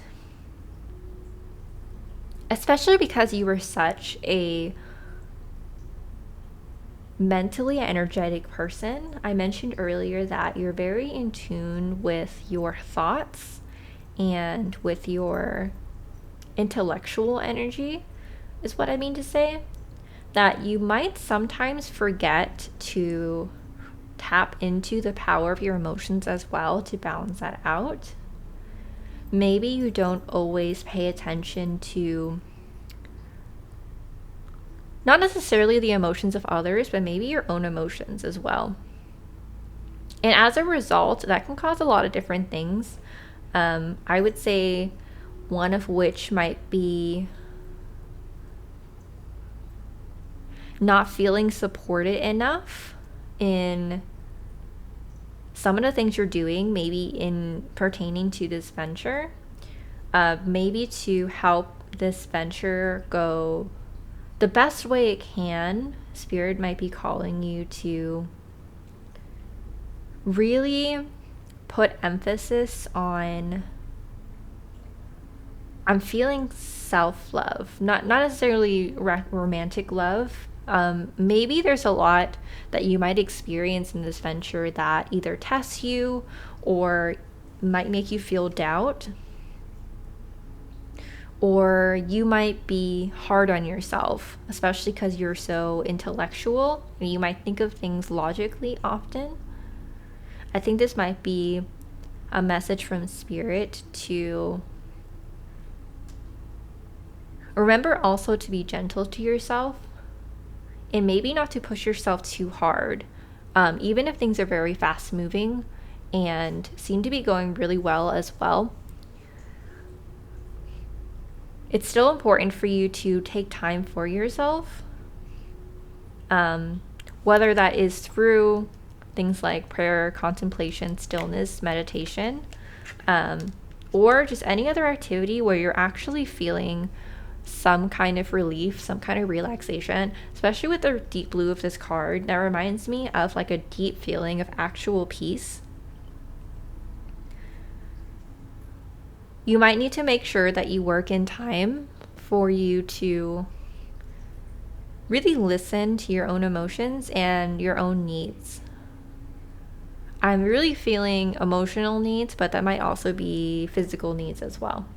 especially because you were such a mentally energetic person, I mentioned earlier that you're very in tune with your thoughts and with your intellectual energy, is what I mean to say. That you might sometimes forget to tap into the power of your emotions as well to balance that out. Maybe you don't always pay attention to not necessarily the emotions of others, but maybe your own emotions as well. And as a result, that can cause a lot of different things. I would say one of which might be not feeling supported enough in some of the things you're doing, maybe in pertaining to this venture, maybe to help this venture go the best way it can. Spirit might be calling you to really put emphasis on, I'm feeling self-love, not necessarily romantic love. Maybe there's a lot that you might experience in this venture that either tests you or might make you feel doubt, or you might be hard on yourself, especially because you're so intellectual and you might think of things logically often. I think this might be a message from Spirit to remember also to be gentle to yourself, and maybe not to push yourself too hard. Even if things are very fast moving and seem to be going really well as well, it's still important for you to take time for yourself, whether that is through things like prayer, contemplation, stillness, meditation, or just any other activity where you're actually feeling some kind of relief, some kind of relaxation, especially with the deep blue of this card. That reminds me of like a deep feeling of actual peace. You might need to make sure that you work in time for you to really listen to your own emotions and your own needs. I'm really feeling emotional needs, but that might also be physical needs as well.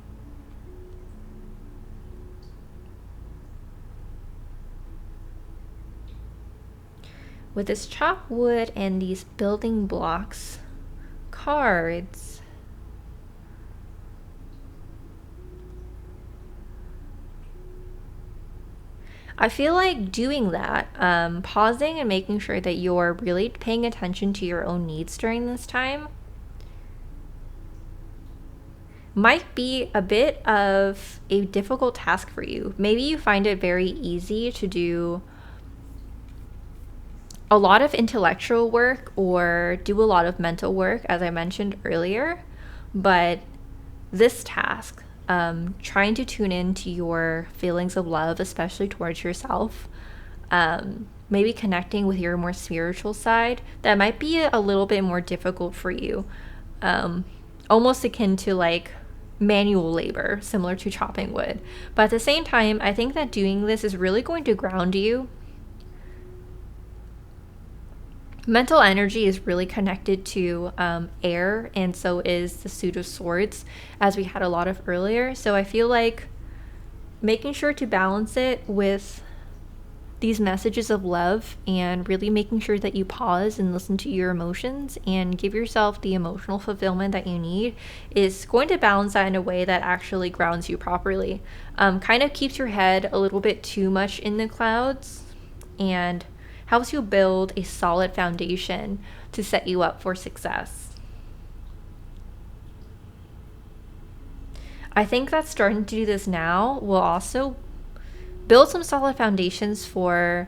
With this chop wood and these building blocks cards, I feel like doing that, pausing and making sure that you're really paying attention to your own needs during this time might be a bit of a difficult task for you. Maybe you find it very easy to do a lot of intellectual work or do a lot of mental work, as I mentioned earlier, but this task, trying to tune into your feelings of love, especially towards yourself, maybe connecting with your more spiritual side, that might be a little bit more difficult for you. Almost akin to like manual labor, similar to chopping wood. But at the same time, I think that doing this is really going to ground you. Mental energy is really connected to air, and so is the Suit of Swords, as we had a lot of earlier. So I feel like making sure to balance it with these messages of love and really making sure that you pause and listen to your emotions and give yourself the emotional fulfillment that you need is going to balance that in a way that actually grounds you properly. Kind of keeps your head a little bit too much in the clouds and helps you build a solid foundation to set you up for success. I think that starting to do this now will also build some solid foundations for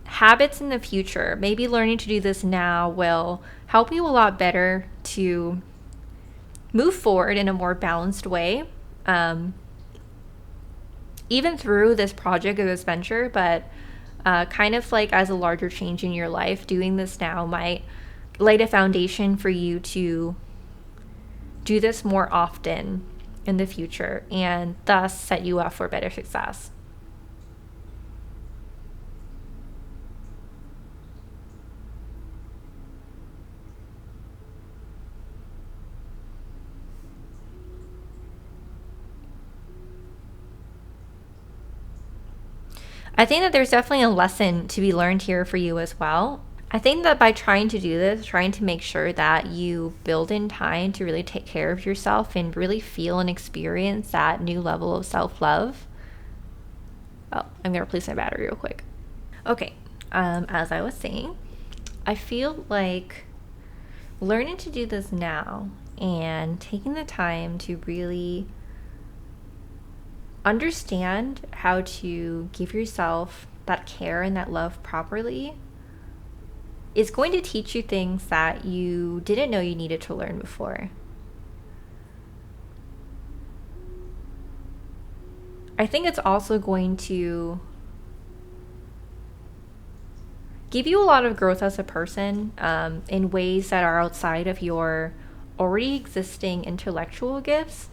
habits in the future. Maybe learning to do this now will help you a lot better to move forward in a more balanced way. Even through this project or this venture, but kind of like as a larger change in your life, doing this now might lay a foundation for you to do this more often in the future and thus set you up for better success. I think that there's definitely a lesson to be learned here for you as well. I think that by trying to do this, trying to make sure that you build in time to really take care of yourself and really feel and experience that new level of self-love. Oh, I'm going to replace my battery real quick. Okay, as I was saying, I feel like learning to do this now and taking the time to really understand how to give yourself that care and that love properly is going to teach you things that you didn't know you needed to learn before. I think it's also going to give you a lot of growth as a person in ways that are outside of your already existing intellectual gifts.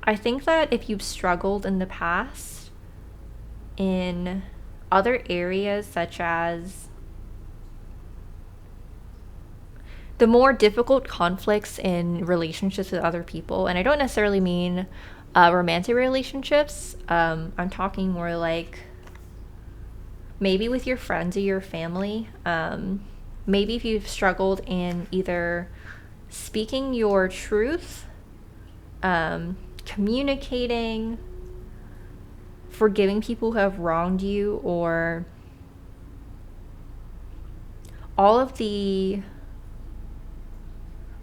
I think that if you've struggled in the past in other areas, such as the more difficult conflicts in relationships with other people, and I don't necessarily mean romantic relationships, I'm talking more like maybe with your friends or your family, maybe if you've struggled in either speaking your truth, communicating, forgiving people who have wronged you, or all of the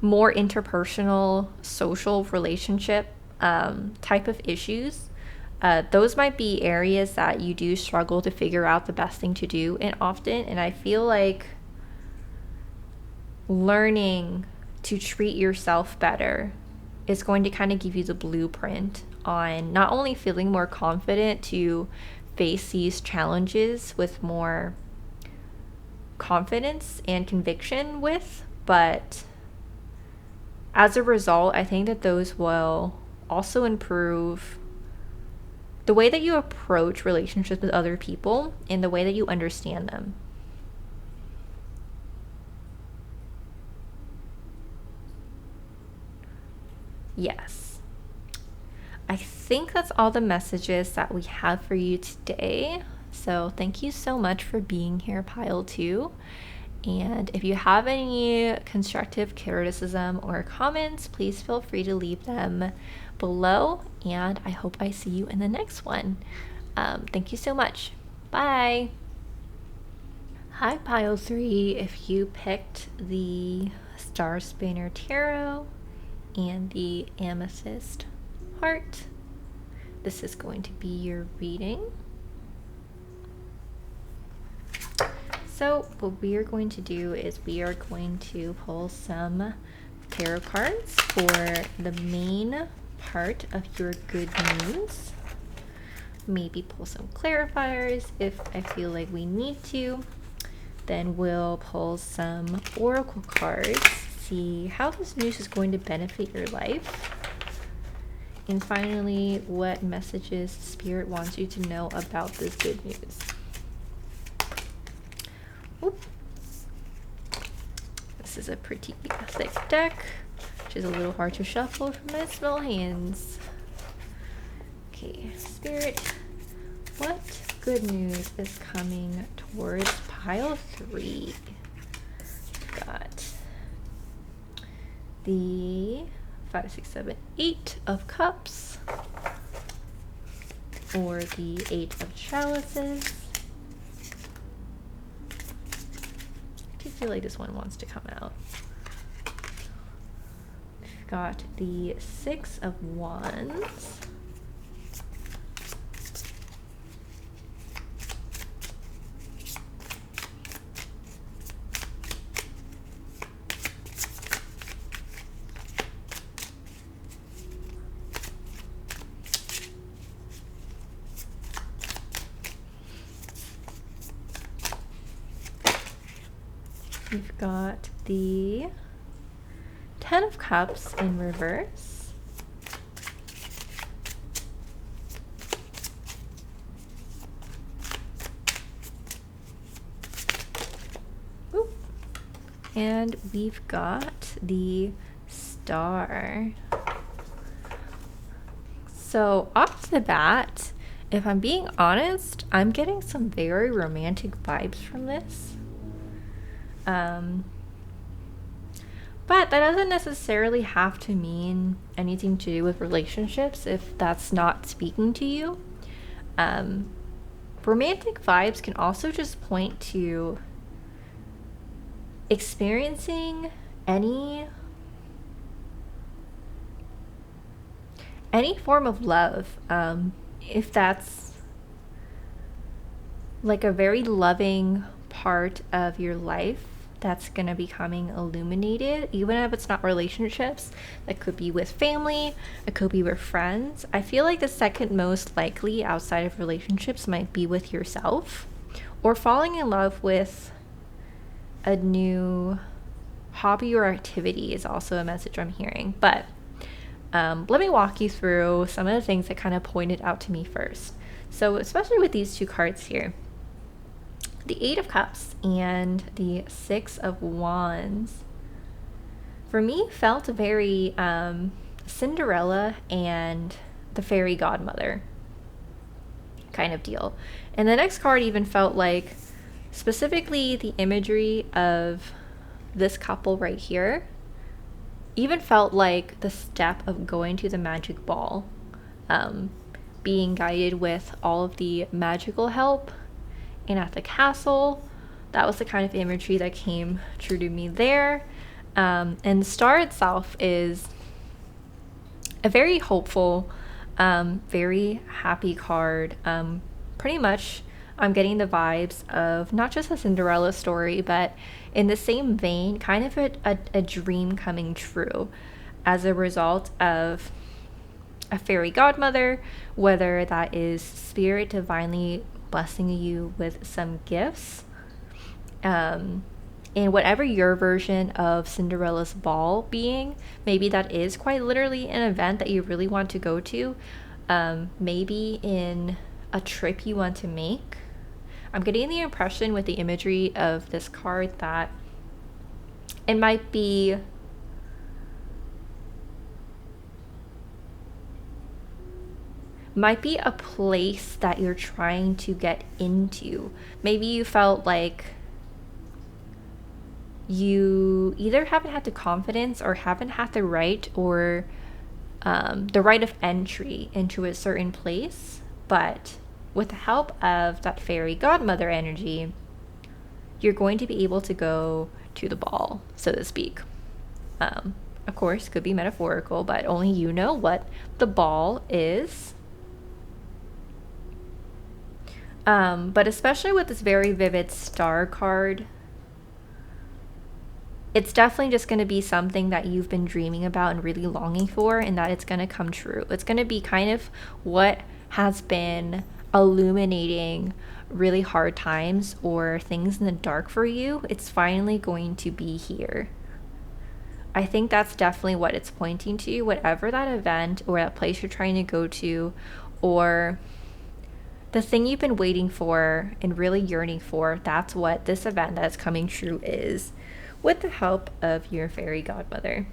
more interpersonal social relationship type of issues, those might be areas that you do struggle to figure out the best thing to do and often. And I feel like learning to treat yourself better is going to kind of give you the blueprint on not only feeling more confident to face these challenges with more confidence and conviction with, but as a result, I think that those will also improve the way that you approach relationships with other people and the way that you understand them. Yes. I think that's all the messages that we have for you today. So thank you so much for being here, Pile 2. And if you have any constructive criticism or comments, please feel free to leave them below. And I hope I see you in the next one. Thank you so much. Bye. Hi, Pile 3. If you picked the Star Spanner Tarot and the Amethyst Heart, this is going to be your reading. So what we are going to do is we are going to pull some tarot cards for the main part of your good news. Maybe pull some clarifiers if I feel like we need to. Then we'll pull some oracle cards, see how this news is going to benefit your life. And finally, what messages Spirit wants you to know about this good news. Oop. This is a pretty thick deck, which is a little hard to shuffle from my small hands. Okay, Spirit, what good news is coming towards Pile 3? Got the 5, 6, 7, 8 of Cups, or the 8 of Chalices. I feel like this one wants to come out. We've got the 6 of Wands. We've got the 10 of Cups in reverse. Ooh. And we've got the Star. So off the bat, if I'm being honest, I'm getting some very romantic vibes from this. But that doesn't necessarily have to mean anything to do with relationships if that's not speaking to you. Romantic vibes can also just point to experiencing any form of love. If that's like a very loving part of your life that's going to be becoming illuminated, even if it's not relationships. That could be with family, it could be with friends. I feel like the second most likely outside of relationships might be with yourself, or falling in love with a new hobby or activity is also a message I'm hearing. But let me walk you through some of the things that kind of pointed out to me first. So especially with these two cards here, the 8 of Cups and the 6 of Wands, for me felt very Cinderella and the fairy godmother kind of deal. And the next card even felt like, specifically the imagery of this couple right here, even felt like the step of going to the magic ball, being guided with all of the magical help. And at the castle, that was the kind of imagery that came true to me there. And the Star itself is a very hopeful, very happy card. Pretty much I'm getting the vibes of not just a Cinderella story, but in the same vein, kind of a dream coming true as a result of a fairy godmother, whether that is spirit divinely blessing you with some gifts. And whatever your version of Cinderella's ball being, maybe that is quite literally an event that you really want to go to. Maybe in a trip you want to make. I'm getting the impression with the imagery of this card that it might be a place that you're trying to get into. Maybe you felt like you either haven't had the confidence or haven't had the right or the right of entry into a certain place, but with the help of that fairy godmother energy, you're going to be able to go to the ball, so to speak. Of course, could be metaphorical, but only you know what the ball is. But especially with this very vivid star card, it's definitely just going to be something that you've been dreaming about and really longing for, and that it's going to come true. It's going to be kind of what has been illuminating really hard times or things in the dark for you. It's finally going to be here. I think that's definitely what it's pointing to. Whatever that event or that place you're trying to go to, or the thing you've been waiting for and really yearning for, that's what this event that's coming true is, with the help of your fairy godmother.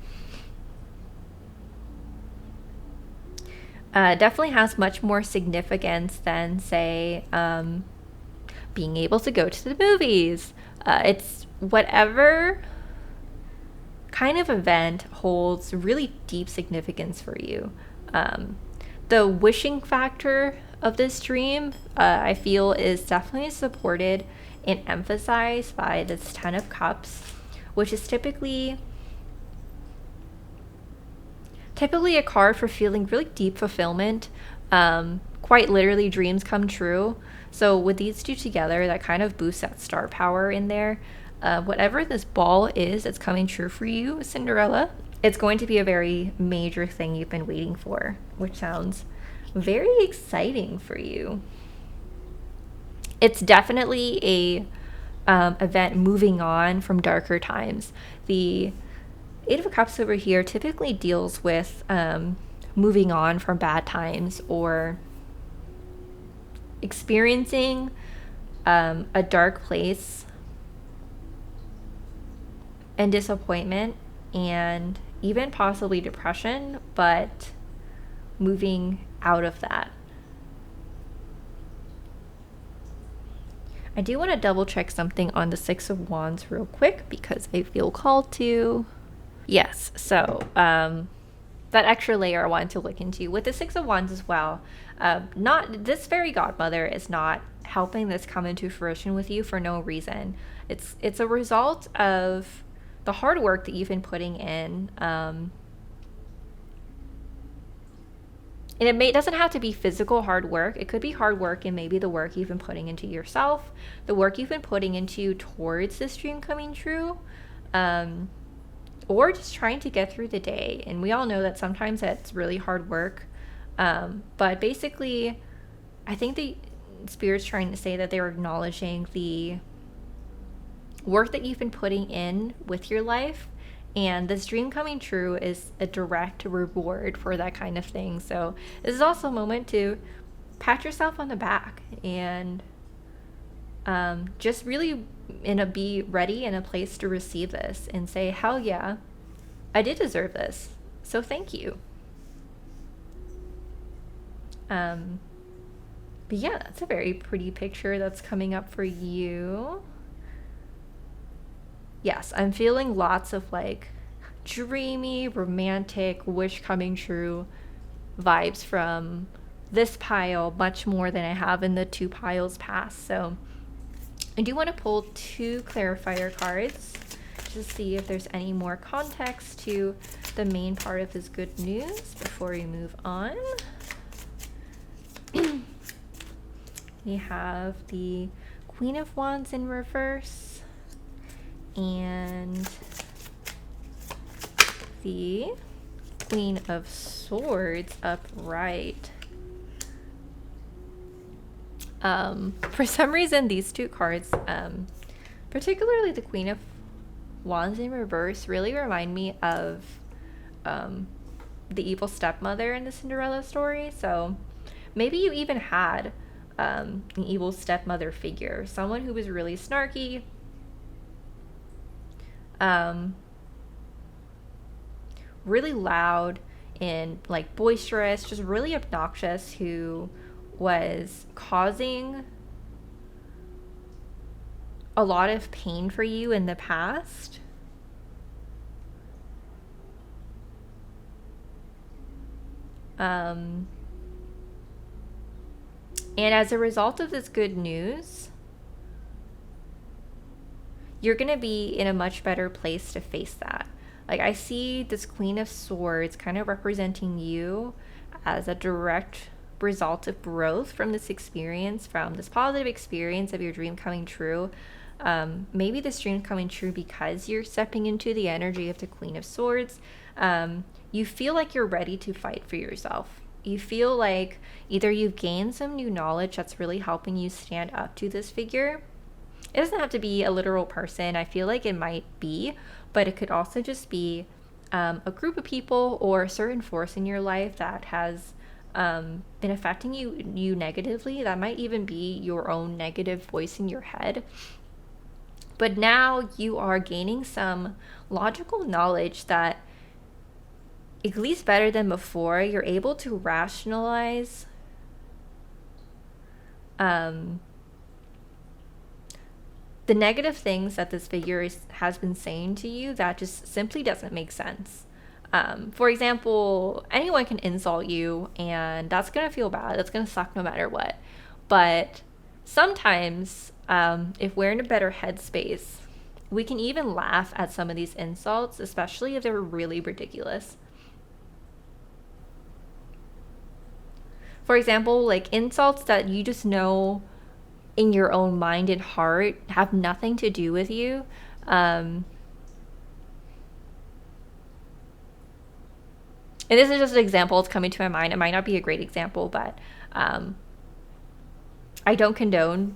Definitely has much more significance than, say, being able to go to the movies. It's whatever kind of event holds really deep significance for you. The wishing factor of this dream, I feel, is definitely supported and emphasized by this 10 of Cups, which is typically a card for feeling really deep fulfillment. Quite literally, dreams come true. So with these two together, that kind of boosts that star power in there. Whatever this ball is that's coming true for you, Cinderella, it's going to be a very major thing you've been waiting for, which sounds very exciting for you. It's definitely a event moving on from darker times. The Eight of Cups over here typically deals with moving on from bad times or experiencing a dark place and disappointment and even possibly depression, but moving out of that. I do want to double check something on the Six of Wands real quick because I feel called to. Yes, so that extra layer I wanted to look into with the Six of Wands as well. Not this fairy godmother is not helping this come into fruition with you for no reason. It's a result of the hard work that you've been putting in. And it doesn't have to be physical hard work. It could be hard work and maybe the work you've been putting into yourself, the work you've been putting into towards this dream coming true, or just trying to get through the day. And we all know that sometimes that's really hard work. But basically, I think the Spirit's trying to say that they're acknowledging the work that you've been putting in with your life. And this dream coming true is a direct reward for that kind of thing. So this is also a moment to pat yourself on the back and just really be ready in a place to receive this and say, hell yeah, I did deserve this. So thank you. But yeah, that's a very pretty picture that's coming up for you. Yes, I'm feeling lots of like dreamy, romantic, wish coming true vibes from this pile, much more than I have in the two piles past. So I do want to pull two clarifier cards to see if there's any more context to the main part of this good news before we move on. We have the Queen of Wands in reverse and the Queen of Swords upright. For some reason, these two cards, particularly the Queen of Wands in reverse, really remind me of the evil stepmother in the Cinderella story. So maybe you even had an evil stepmother figure, someone who was really snarky, really loud and like boisterous, just really obnoxious, who was causing a lot of pain for you in the past. And as a result of this good news, you're going to be in a much better place to face that. Like, I see this Queen of Swords kind of representing you as a direct result of growth from this experience, from this positive experience of your dream coming true. Maybe this dream coming true because you're stepping into the energy of the Queen of Swords. You feel like you're ready to fight for yourself. You feel like either you've gained some new knowledge that's really helping you stand up to this figure. It doesn't have to be a literal person. I feel like it might be, but it could also just be a group of people or a certain force in your life that has been affecting you negatively. That might even be your own negative voice in your head. But now you are gaining some logical knowledge that, at least better than before, you're able to rationalize the negative things that this figure has been saying to you that just simply doesn't make sense. For example, anyone can insult you, and that's going to feel bad. That's going to suck no matter what. But sometimes, if we're in a better headspace, we can even laugh at some of these insults, especially if they're really ridiculous. For example, like insults that you just know in your own mind and heart have nothing to do with you. And this is just an example. It's coming to my mind. It might not be a great example, but I don't condone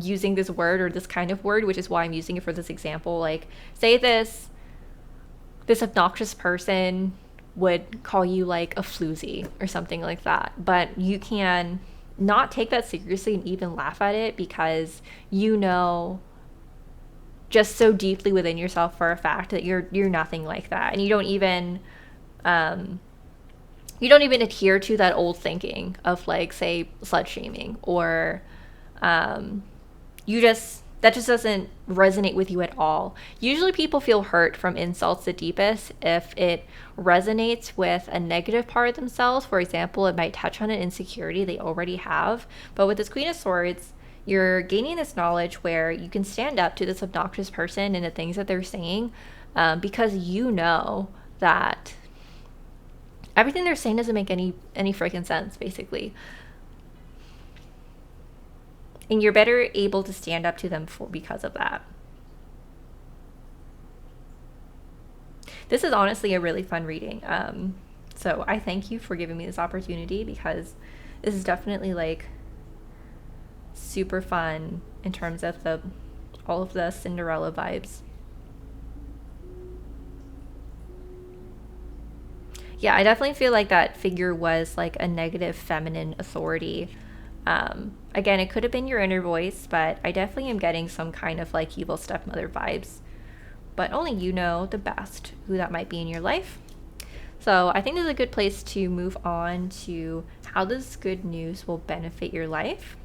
using this word or this kind of word, which is why I'm using it for this example. Like, say this obnoxious person would call you like a floozy or something like that, but you can not take that seriously and even laugh at it because you know just so deeply within yourself for a fact that you're nothing like that, and you don't even adhere to that old thinking of, like, say, slut shaming, or that just doesn't resonate with you at all. Usually people feel hurt from insults the deepest if it resonates with a negative part of themselves. For example, it might touch on an insecurity they already have. But with this Queen of Swords, you're gaining this knowledge where you can stand up to this obnoxious person and the things that they're saying, because you know that everything they're saying doesn't make any freaking sense, basically. And you're better able to stand up to them because of that. This is honestly a really fun reading. So I thank you for giving me this opportunity, because this is definitely like super fun in terms of all of the Cinderella vibes. Yeah, I definitely feel like that figure was like a negative feminine authority. Again, it could have been your inner voice, but I definitely am getting some kind of like evil stepmother vibes. But only you know the best who that might be in your life. So I think this is a good place to move on to how this good news will benefit your life.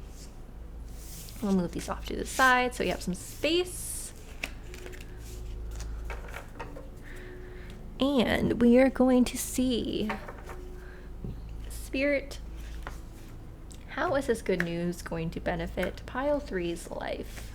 We'll move these off to the side so you have some space. And we are going to see, Spirit, how is this good news going to benefit Pile 3's life?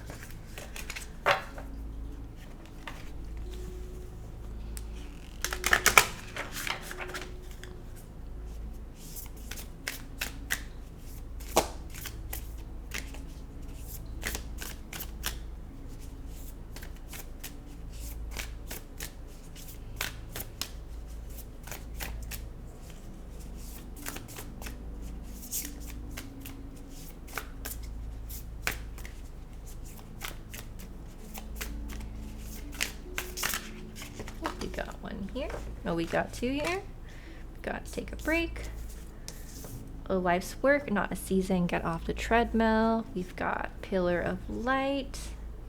Oh, we got two here. Got to take a break. A life's work, not a season. Get off the treadmill. We've got pillar of light.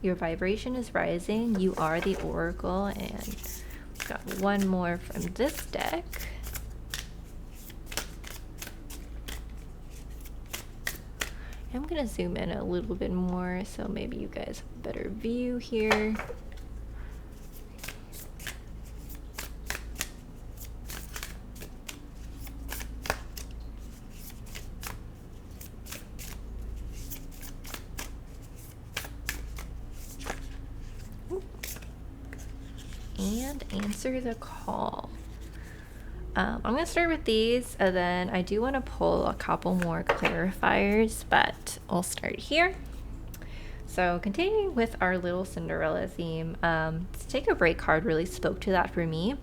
Your vibration is rising. You are the oracle. And we've got one more from this deck. I'm gonna zoom in a little bit more so maybe you guys have a better view here. And answer the call. I'm going to start with these, and then I do want to pull a couple more clarifiers, but I'll start here. So continuing with our little Cinderella theme, Take a Break card really spoke to that for me.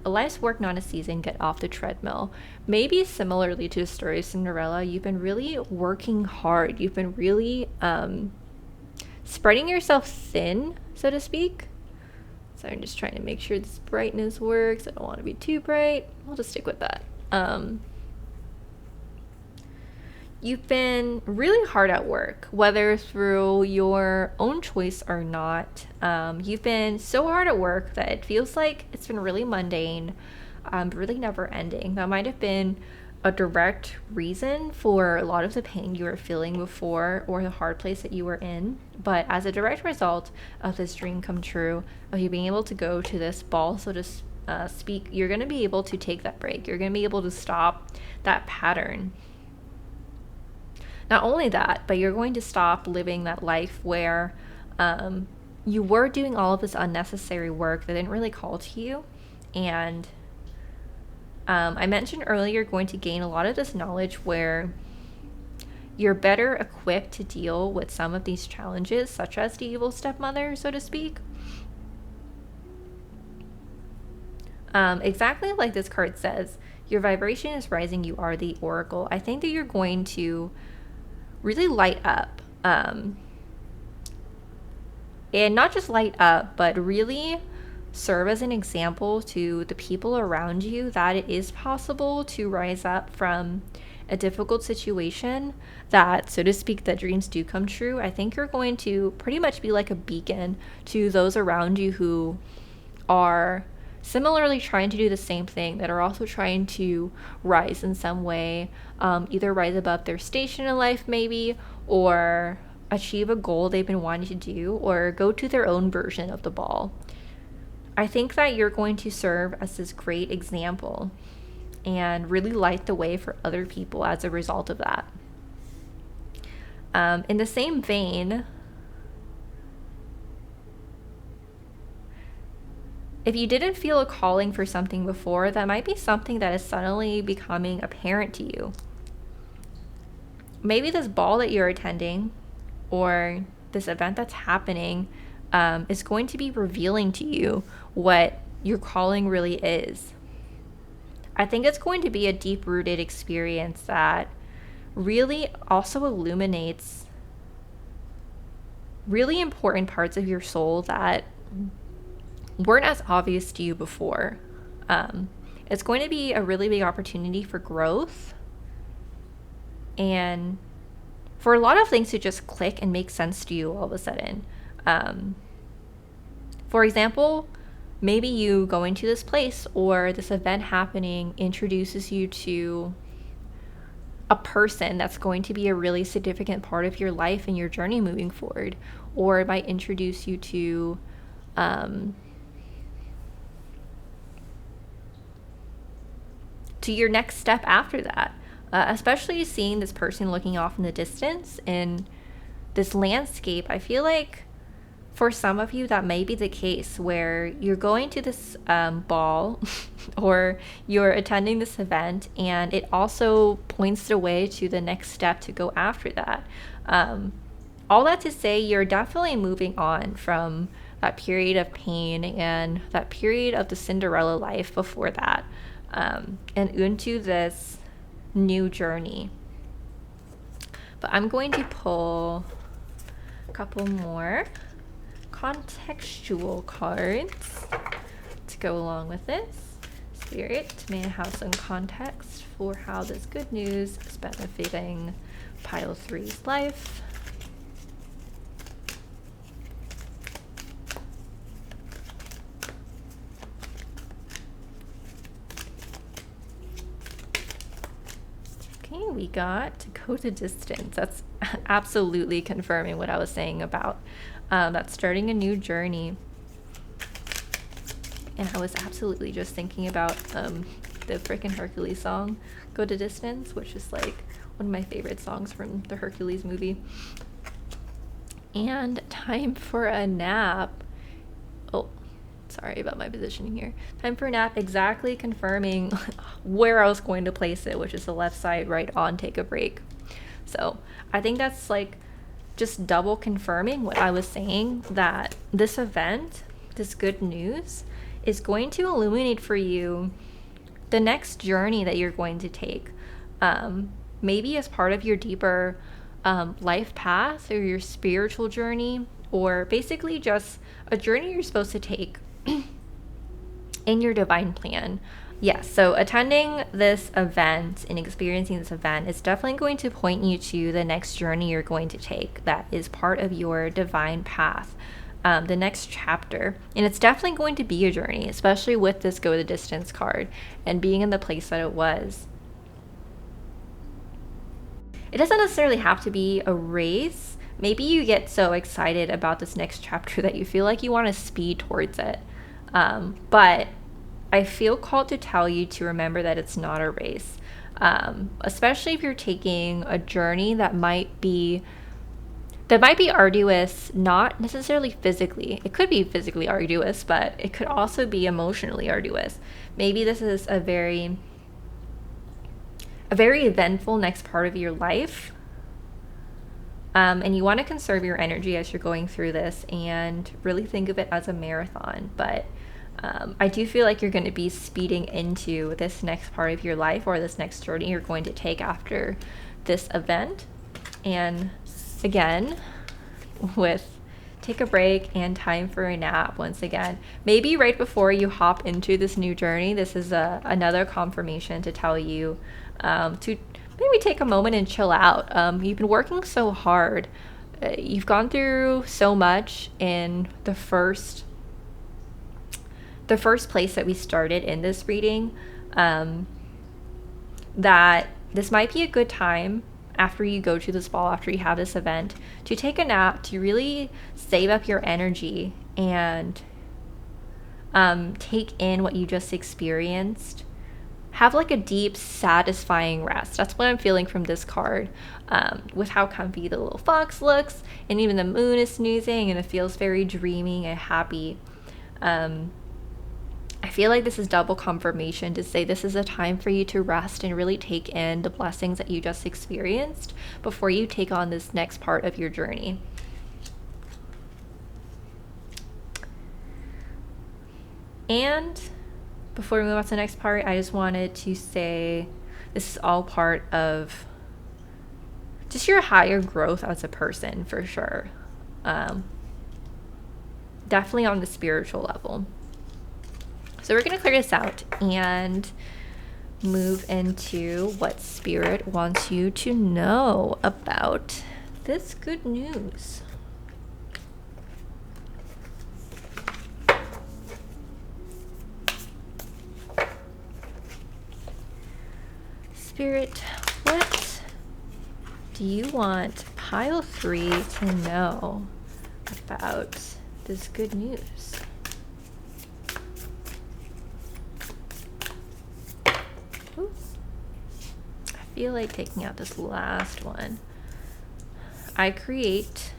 A life's work, not a season. Get off the treadmill. Maybe similarly to the story of Cinderella, you've been really working hard. You've been really spreading yourself thin, so to speak. So I'm just trying to make sure this brightness works. I don't want to be too bright. I'll just stick with that. You've been really hard at work, whether through your own choice or not. You've been so hard at work that it feels like it's been really mundane, really never ending. That might have been a direct reason for a lot of the pain you were feeling before or the hard place that you were in. But as a direct result of this dream come true, of you being able to go to this ball, so to speak, you're going to be able to take that break. You're going to be able to stop that pattern. Not only that, but you're going to stop living that life where you were doing all of this unnecessary work that didn't really call to you. And I mentioned earlier, you're going to gain a lot of this knowledge where you're better equipped to deal with some of these challenges, such as the evil stepmother, so to speak. Exactly like this card says, your vibration is rising, you are the oracle. I think that you're going to really light up. And not just light up, but really serve as an example to the people around you that it is possible to rise up from a difficult situation, that, so to speak, that dreams do come true. I think you're going to pretty much be like a beacon to those around you who are similarly trying to do the same thing, that are also trying to rise in some way, either rise above their station in life maybe, or achieve a goal they've been wanting to do, or go to their own version of the ball. I think that you're going to serve as this great example and really light the way for other people as a result of that. In the same vein, if you didn't feel a calling for something before, that might be something that is suddenly becoming apparent to you. Maybe this ball that you're attending or this event that's happening is going to be revealing to you what your calling really is. I think it's going to be a deep-rooted experience that really also illuminates really important parts of your soul that weren't as obvious to you before. It's going to be a really big opportunity for growth and for a lot of things to just click and make sense to you all of a sudden. For example, maybe you going to this place or this event happening introduces you to a person that's going to be a really significant part of your life and your journey moving forward, or it might introduce you to your next step after that. Especially seeing this person looking off in the distance in this landscape, I feel like for some of you that may be the case where you're going to this ball or you're attending this event, and it also points the way to the next step to go after that. All that to say, you're definitely moving on from that period of pain and that period of the Cinderella life before that, and into this new journey. But I'm going to pull a couple more contextual cards to go along with this. So Spirit, may I have some context for how this good news is benefiting pile 3's life? Okay, we got to go the distance. That's absolutely confirming what I was saying about that starting a new journey. And I was absolutely just thinking about the frickin' Hercules song, Go the Distance, which is like one of my favorite songs from the Hercules movie. And time for a nap. Oh, sorry about my positioning here. Time for a nap, exactly confirming where I was going to place it, which is the left side, right on take a break. So I think that's like just double confirming what I was saying, that this event, this good news, is going to illuminate for you the next journey that you're going to take. Maybe as part of your deeper life path or your spiritual journey, or basically just a journey you're supposed to take in your divine plan. Yes, so attending this event and experiencing this event is definitely going to point you to the next journey you're going to take that is part of your divine path, the next chapter. And it's definitely going to be a journey, especially with this Go the Distance card and being in the place that it was. It doesn't necessarily have to be a race. Maybe you get so excited about this next chapter that you feel like you want to speed towards it. But I feel called to tell you to remember that it's not a race, especially if you're taking a journey that might be arduous, not necessarily physically. It could be physically arduous, but it could also be emotionally arduous. Maybe this is a very eventful next part of your life. And you want to conserve your energy as you're going through this and really think of it as a marathon. But I do feel like you're going to be speeding into this next part of your life, or this next journey you're going to take after this event. And again, with take a break and time for a nap, once again, maybe right before you hop into this new journey, this is another confirmation to tell you to maybe take a moment and chill out. You've been working so hard. You've gone through so much in the first place that we started in this reading, that this might be a good time after you go to this ball, after you have this event, to take a nap, to really save up your energy and take in what you just experienced. Have like a deep, satisfying rest. That's what I'm feeling from this card, with how comfy the little fox looks, and even the moon is snoozing, and it feels very dreamy and happy. I feel like this is double confirmation to say this is a time for you to rest and really take in the blessings that you just experienced before you take on this next part of your journey. And before we move on to the next part, I just wanted to say this is all part of just your higher growth as a person, for sure. Definitely on the spiritual level. So we're going to clear this out and move into what Spirit wants you to know about this good news. Spirit, what do you want pile 3 to know about this good news? Ooh. I feel like taking out this last one. I create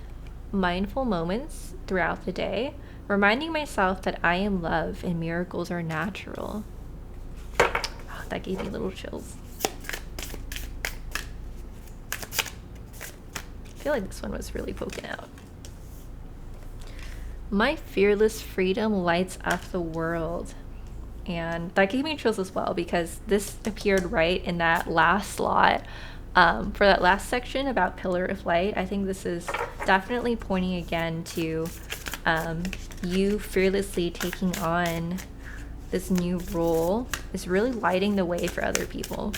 mindful moments throughout the day, reminding myself that I am love and miracles are natural. Oh, that gave me little chills. I feel like this one was really poking out. My fearless freedom lights up the world. And that gave me chills as well, because this appeared right in that last slot for that last section about Pillar of Light. I think this is definitely pointing again to you fearlessly taking on this new role is really lighting the way for other people,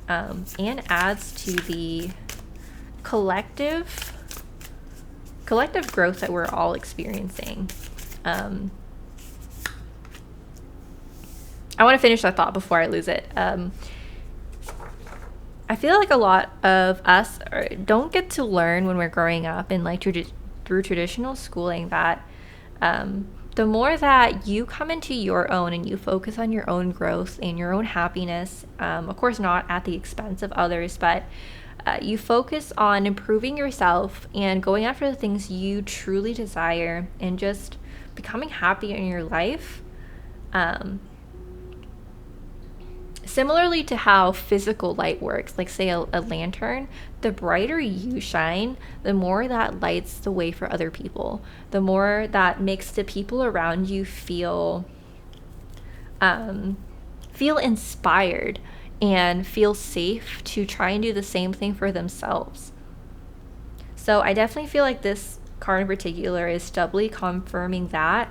and adds to the collective growth that we're all experiencing. I want to finish that thought before I lose it. I feel like a lot of us don't get to learn when we're growing up and like through traditional schooling that the more that you come into your own and you focus on your own growth and your own happiness, of course not at the expense of others, but you focus on improving yourself and going after the things you truly desire and just becoming happy in your life. Similarly to how physical light works, like say a lantern, the brighter you shine, the more that lights the way for other people, the more that makes the people around you feel inspired and feel safe to try and do the same thing for themselves. So I definitely feel like this card in particular is doubly confirming that,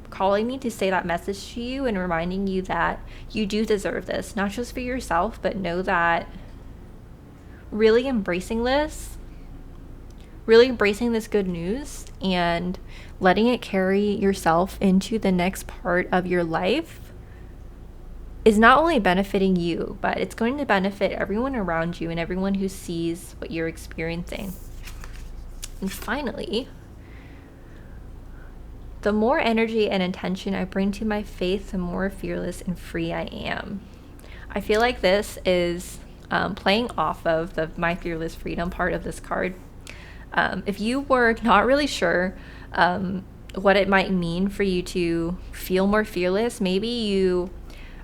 calling me to say that message to you and reminding you that you do deserve this, not just for yourself, but know that really embracing this good news and letting it carry yourself into the next part of your life is not only benefiting you, but it's going to benefit everyone around you and everyone who sees what you're experiencing. And finally, the more energy and intention I bring to my faith, the more fearless and free I am. I feel like this is playing off of the My Fearless Freedom part of this card. If you were not really sure what it might mean for you to feel more fearless, maybe you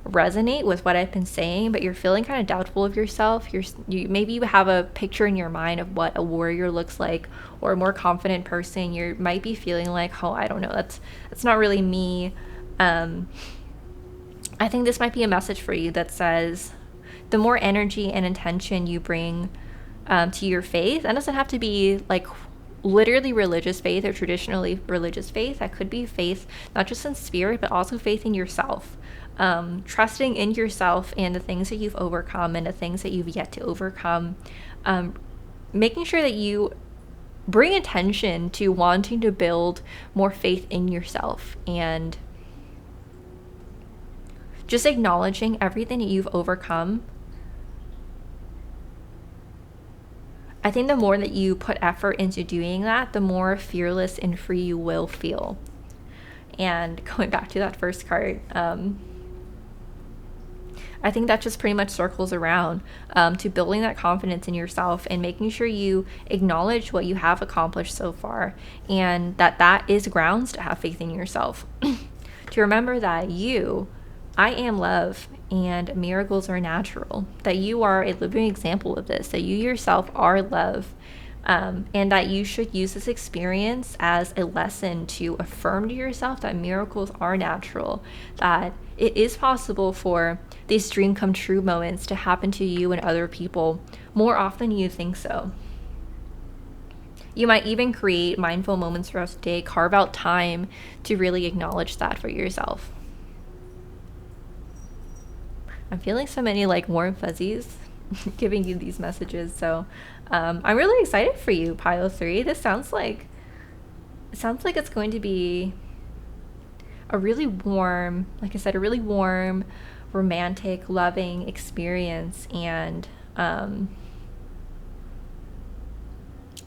resonate with what I've been saying, but you're feeling kind of doubtful of yourself. Maybe you have a picture in your mind of what a warrior looks like, or a more confident person. You might be feeling like, oh, I don't know, that's not really me. I think this might be a message for you that says the more energy and intention you bring to your faith, that doesn't have to be like literally religious faith or traditionally religious faith. That could be faith not just in spirit, but also faith in yourself. Trusting in yourself and the things that you've overcome and the things that you've yet to overcome. Making sure that you bring attention to wanting to build more faith in yourself and just acknowledging everything that you've overcome. I think the more that you put effort into doing that, the more fearless and free you will feel. And going back to that first card, I think that just pretty much circles around to building that confidence in yourself and making sure you acknowledge what you have accomplished so far, and that is grounds to have faith in yourself. To remember that I am love and miracles are natural, that you are a living example of this, that you yourself are love, and that you should use this experience as a lesson to affirm to yourself that miracles are natural, that it is possible for these dream come true moments to happen to you and other people more often than you think so. You might even create mindful moments throughout the day, carve out time to really acknowledge that for yourself. I'm feeling so many like warm fuzzies giving you these messages. So I'm really excited for you, Pile 3. This sounds like it's going to be a really warm, like I said, a really warm, romantic, loving experience. And I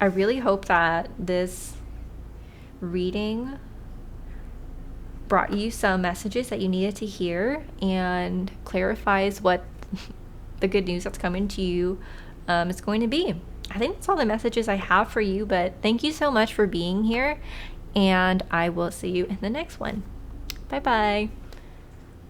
really hope that this reading brought you some messages that you needed to hear and clarifies what the good news that's coming to you is going to be. I think that's all the messages I have for you, but thank you so much for being here, and I will see you in the next one. Bye bye.